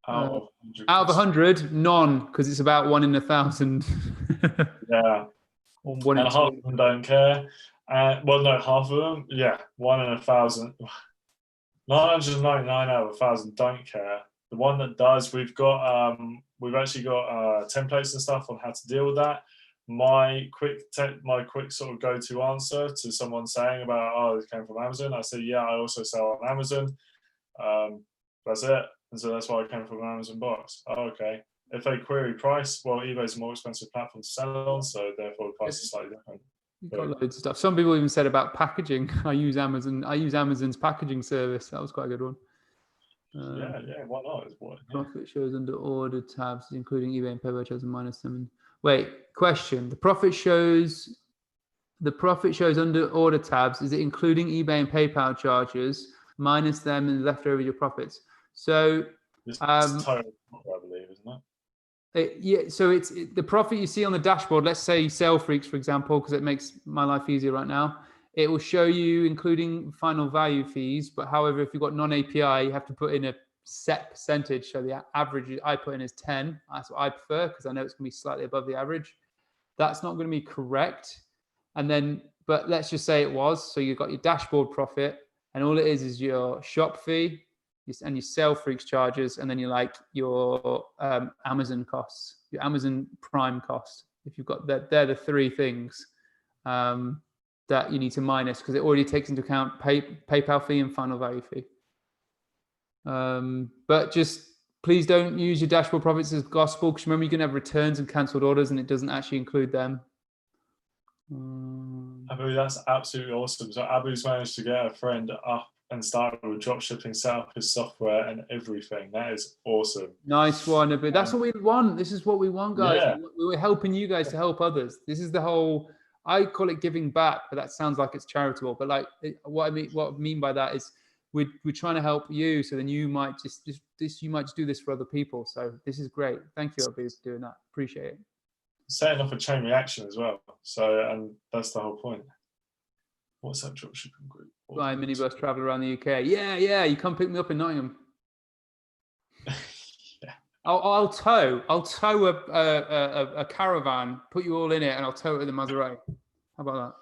Out of 100, none, because it's about 1 in 1,000. Yeah. And half of them don't care. Well, no, half of them, 1 in 1,000. 999 out of 1,000 don't care. The one that does, we've actually got templates and stuff on how to deal with that. My quick sort of go-to answer to someone saying about, this came from Amazon, I say, I also sell on Amazon. That's it. And so that's why I came from an Amazon box. Oh, okay. If they query price, well, eBay's a more expensive platform to sell on, so therefore the price is slightly different. You've got loads of stuff. Some people even said about packaging. I use Amazon's packaging service. That was quite a good one. Why not? Profit shows under order tabs, including eBay and PayPal charges minus them. Wait, question. The profit shows under order tabs. Is it including eBay and PayPal charges minus them and left over your profits? So it's total, I believe, isn't it? So it's the profit you see on the dashboard. Let's say Sale Freaks, for example, because it makes my life easier right now. It will show you including final value fees. But however, if you've got non-API, you have to put in a set percentage. So the average I put in is 10. That's what I prefer because I know it's going to be slightly above the average. That's not going to be correct. But let's just say it was. So you've got your dashboard profit, and all it is your shop fee and your Sale Freaks charges, and then your Amazon costs, your Amazon Prime cost. If you've got that, they're the 3 things that you need to minus because it already takes into account PayPal fee and final value fee. But just please don't use your dashboard profits as gospel because remember you can have returns and cancelled orders, and it doesn't actually include them. Abu, that's absolutely awesome. So Abu's managed to get a friend up and started with dropshipping, set up his software and everything. That is awesome. Nice one, Abu. That's what we want. This is what we want, guys. Yeah. We're helping you guys to help others. This is the whole, I call it giving back, but that sounds like it's charitable. But what I mean by that is we're trying to help you. So then you might you might just do this for other people. So this is great. Thank you, Abu, for doing that. Appreciate it. Setting up a chain reaction as well. So, and that's the whole point. What's that dropshipping group? Fly minibus travel around the UK. Yeah. You come pick me up in Nottingham. Yeah. I'll tow a caravan, put you all in it, and I'll tow it with a Maserati. How about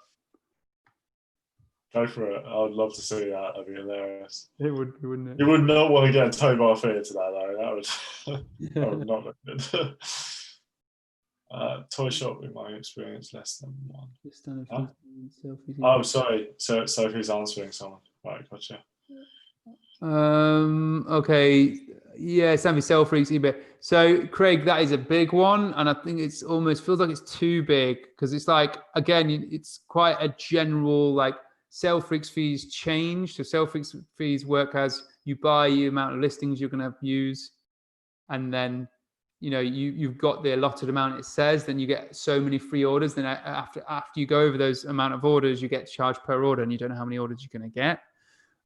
Go for it. I would love to see that. That'd be hilarious. that? It would, wouldn't it? You would not want to get a tow bar fitted to that though. That would not look good. Toy shop, in my experience, less than one. Just done a Huh? few selfies. Oh, sorry. So Sophie's answering someone. Right, gotcha. Okay. Yeah, Sammy Sell Freaks eBay. So Craig, that is a big one, and I think it's almost feels like it's too big because it's like, again, it's quite a general, like, Sell Freaks fees change. So Sell Freaks fees work as you buy the amount of listings you're going to use, and then you've got the allotted amount it says, then you get so many free orders. Then after you go over those amount of orders, you get charged per order, and you don't know how many orders you're going to get.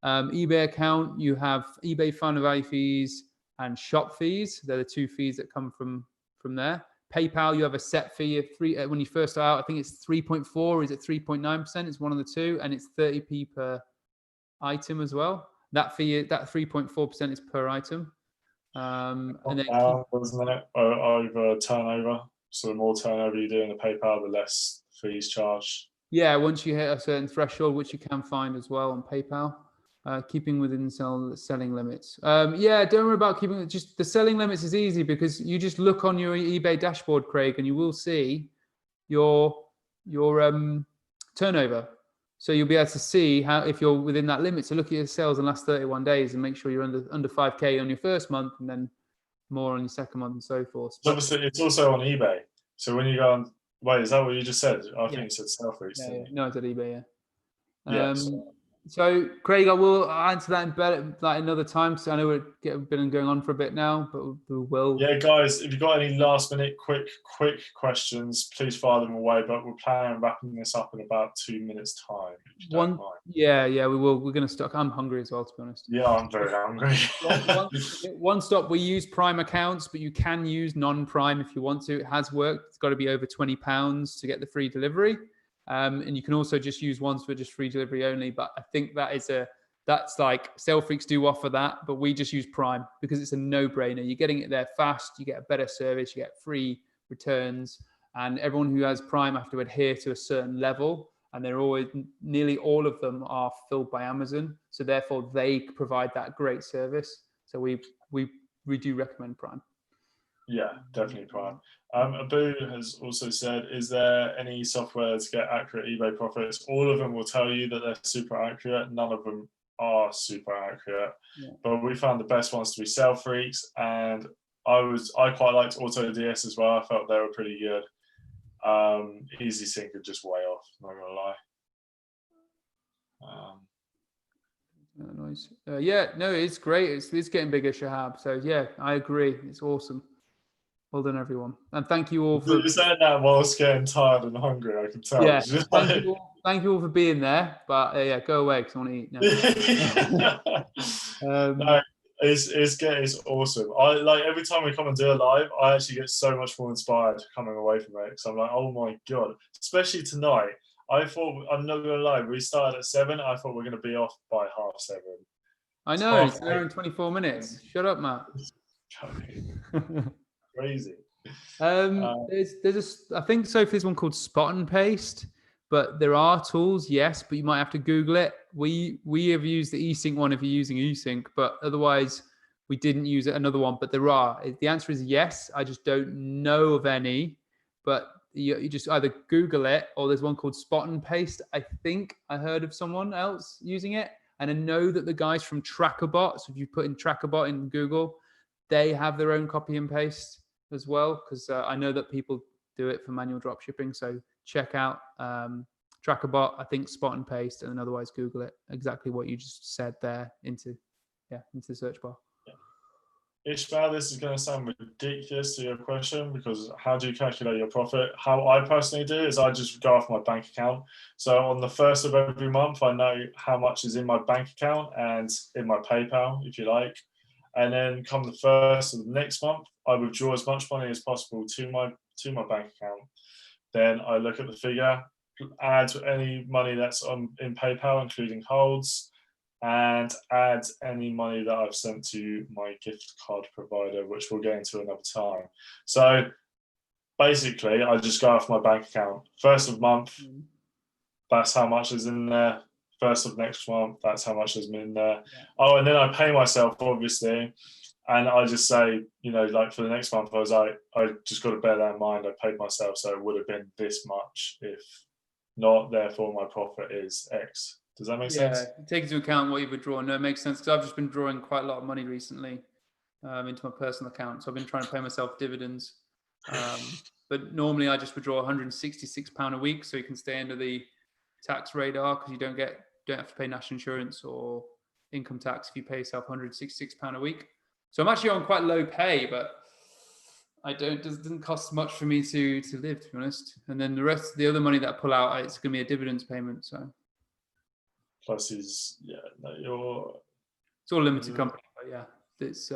eBay account, you have eBay final value fees and shop fees. They're the two fees that come from there. PayPal, you have a set fee of when you first start out. I think it's 3.4. Is it 3.9%? It's one of the two, and it's 30p per item as well. That fee, that 3.4% is per item. And then doesn't it? Over turnover. So the more turnover you do in the PayPal, the less fees charged. Yeah, once you hit a certain threshold, which you can find as well on PayPal. Keeping within selling limits. Yeah, don't worry about keeping just the selling limits is easy because you just look on your eBay dashboard, Craig, and you will see your turnover. So you'll be able to see how if you're within that limit. So look at your sales in the last 31 days and make sure you're under 5K on your first month and then more on your second month and so forth. So obviously, it's also on eBay. So when you go on, wait, is that what you just said? I think you said Sell Freaks. Yeah. No, I said eBay. Yeah. Yes. So, Craig, I will answer that in better, like another time. So I know we've been going on for a bit now, but we will. Yeah, guys, if you've got any last-minute, quick questions, please fire them away. But we're planning on wrapping this up in about 2 minutes' time. If you don't mind. Yeah, we will. We're going to start. I'm hungry as well, to be honest. Yeah, I'm very hungry. One stop. We use Prime accounts, but you can use non-Prime if you want to. It has worked. It's got to be over £20 to get the free delivery. And you can also just use ones for just free delivery only. But I think that's like Sell Freaks do offer that, but we just use Prime because it's a no-brainer. You're getting it there fast. You get a better service. You get free returns. And everyone who has Prime have to adhere to a certain level. And nearly all of them are filled by Amazon. So therefore, they provide that great service. So we do recommend Prime. Yeah, definitely Prime. Abu has also said, is there any software to get accurate eBay profits? All of them will tell you that they're super accurate. None of them are super accurate. Yeah. But we found the best ones to be Sell Freaks, and I quite liked AutoDS as well. I felt they were pretty good. easync are just way off, not gonna lie. Nice. Yeah, no, it's great. It's getting bigger, Shahab. So yeah, I agree. It's awesome. Well done, everyone, and thank you all for. You're saying that whilst getting tired and hungry. I can tell. Yeah, thank you all for being there. But yeah, go away because I want to eat now. No, it's awesome. I like every time we come and do a live, I actually get so much more inspired coming away from it. So I'm like, oh my god! Especially tonight. I thought, I'm not gonna lie, we started at 7. I thought we're gonna be off by 7:30. I know it's an hour and 24 minutes. Shut up, Matt. Crazy. There's I think Sophie's one called Spot and Paste, but there are tools, yes, but you might have to Google it. We have used the eSync one if you're using eSync, but otherwise we didn't use another one. But there are. The answer is yes. I just don't know of any, but you just either Google it or there's one called Spot and Paste. I think I heard of someone else using it, and I know that the guys from TrackerBot. So if you put in TrackerBot in Google, they have their own copy and paste as well, because I know that people do it for manual drop shipping. So check out TrackerBot, I think Spot and Paste, and then otherwise Google it, exactly what you just said there into the search bar. Ishmael, this is going to sound ridiculous to your question, because how do you calculate your profit? How I personally do is I just go off my bank account. So on the 1st of every month, I know how much is in my bank account and in my PayPal, if you like. And then come the 1st of the next month, I withdraw as much money as possible to my bank account. Then I look at the figure, add any money that's in PayPal, including holds, and add any money that I've sent to my gift card provider, which we'll get into another time. So basically, I just go off my bank account. First of month, that's how much is in there. First of next month, that's how much is in there. Yeah. Oh, and then I pay myself, obviously. And I just say, you know, like for the next month, I was like, I just got to bear that in mind. I paid myself, so it would have been this much. If not, therefore my profit is X. Does that make sense? Yeah, take into account what you've withdrawn. No, it makes sense, because I've just been drawing quite a lot of money recently into my personal account. So I've been trying to pay myself dividends. But normally I just withdraw £166 a week, so you can stay under the tax radar, because you don't have to pay national insurance or income tax if you pay yourself £166 a week. So I'm actually on quite low pay, but it doesn't cost much for me to live, to be honest. And then the other money that I pull out, it's going to be a dividends payment. So plus it's it's all a limited company, but yeah, it's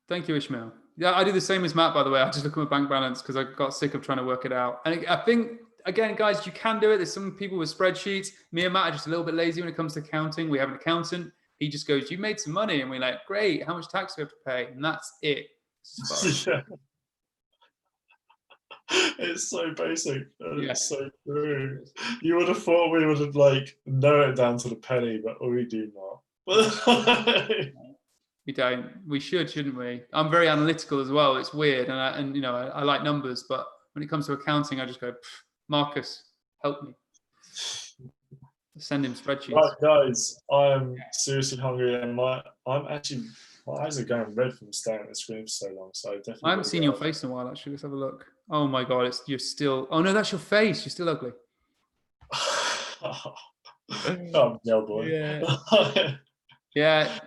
thank you, Ishmael. Yeah, I do the same as Matt, by the way. I just look at my bank balance because I got sick of trying to work it out. And I think, again, guys, you can do it. There's some people with spreadsheets. Me and Matt are just a little bit lazy when it comes to accounting. We have an accountant. He just goes, you made some money. And we're like, great, how much tax do we have to pay? And that's it. Yeah. It's so basic. Yeah. It's so true. You would have thought we would have like narrowed it down to the penny, but we do not. We don't. We shouldn't we? I'm very analytical as well. It's weird, and you know, I like numbers, but when it comes to accounting, I just go, Marcus, help me. Send him spreadsheets. Right, guys, I'm seriously hungry, and my eyes are going red from staring at the screen for so long. So I haven't seen your face in a while. Actually, let's have a look. Oh my God, you're still. Oh no, that's your face. You're still ugly. Oh, yeah, boy. Yeah. Yeah.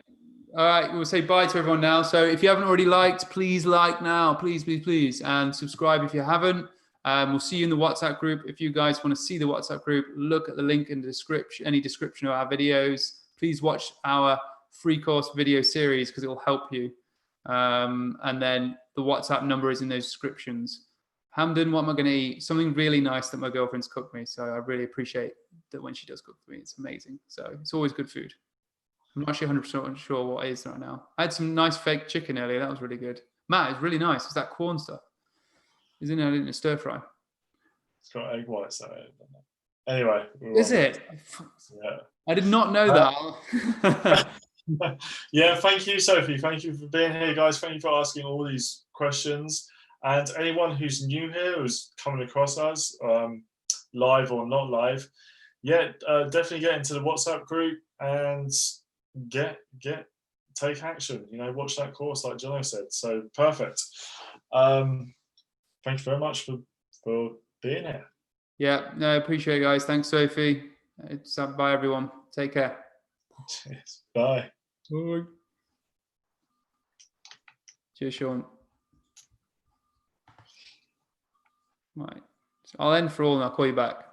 All right, we'll say bye to everyone now. So if you haven't already liked, please like now, please, please, please, and subscribe if you haven't. We'll see you in the WhatsApp group. If you guys want to see the WhatsApp group, look at the link in the description, any description of our videos. Please watch our free course video series, because it will help you. And then the WhatsApp number is in those descriptions. Hamden, what am I going to eat? Something really nice that my girlfriend's cooked me. So I really appreciate that when she does cook for me. It's amazing. So it's always good food. I'm not actually 100% sure what it is right now. I had some nice fake chicken earlier. That was really good. Matt, it's really nice. It's that corn stuff. Isn't it in a stir fry? It's got egg whites in it. Anyway. Is it? Yeah. I did not know that. Yeah, thank you, Sophie. Thank you for being here, guys. Thank you for asking all these questions. And anyone who's new here, who's coming across us, live or not live, definitely get into the WhatsApp group and take action. You know, watch that course like Jono said. So perfect. Thank you very much for being here. Yeah, no, I appreciate it, guys. Thanks, Sophie. Bye, everyone. Take care. Cheers. Bye. Bye. Cheers, Sean. Right. So I'll end for all and I'll call you back.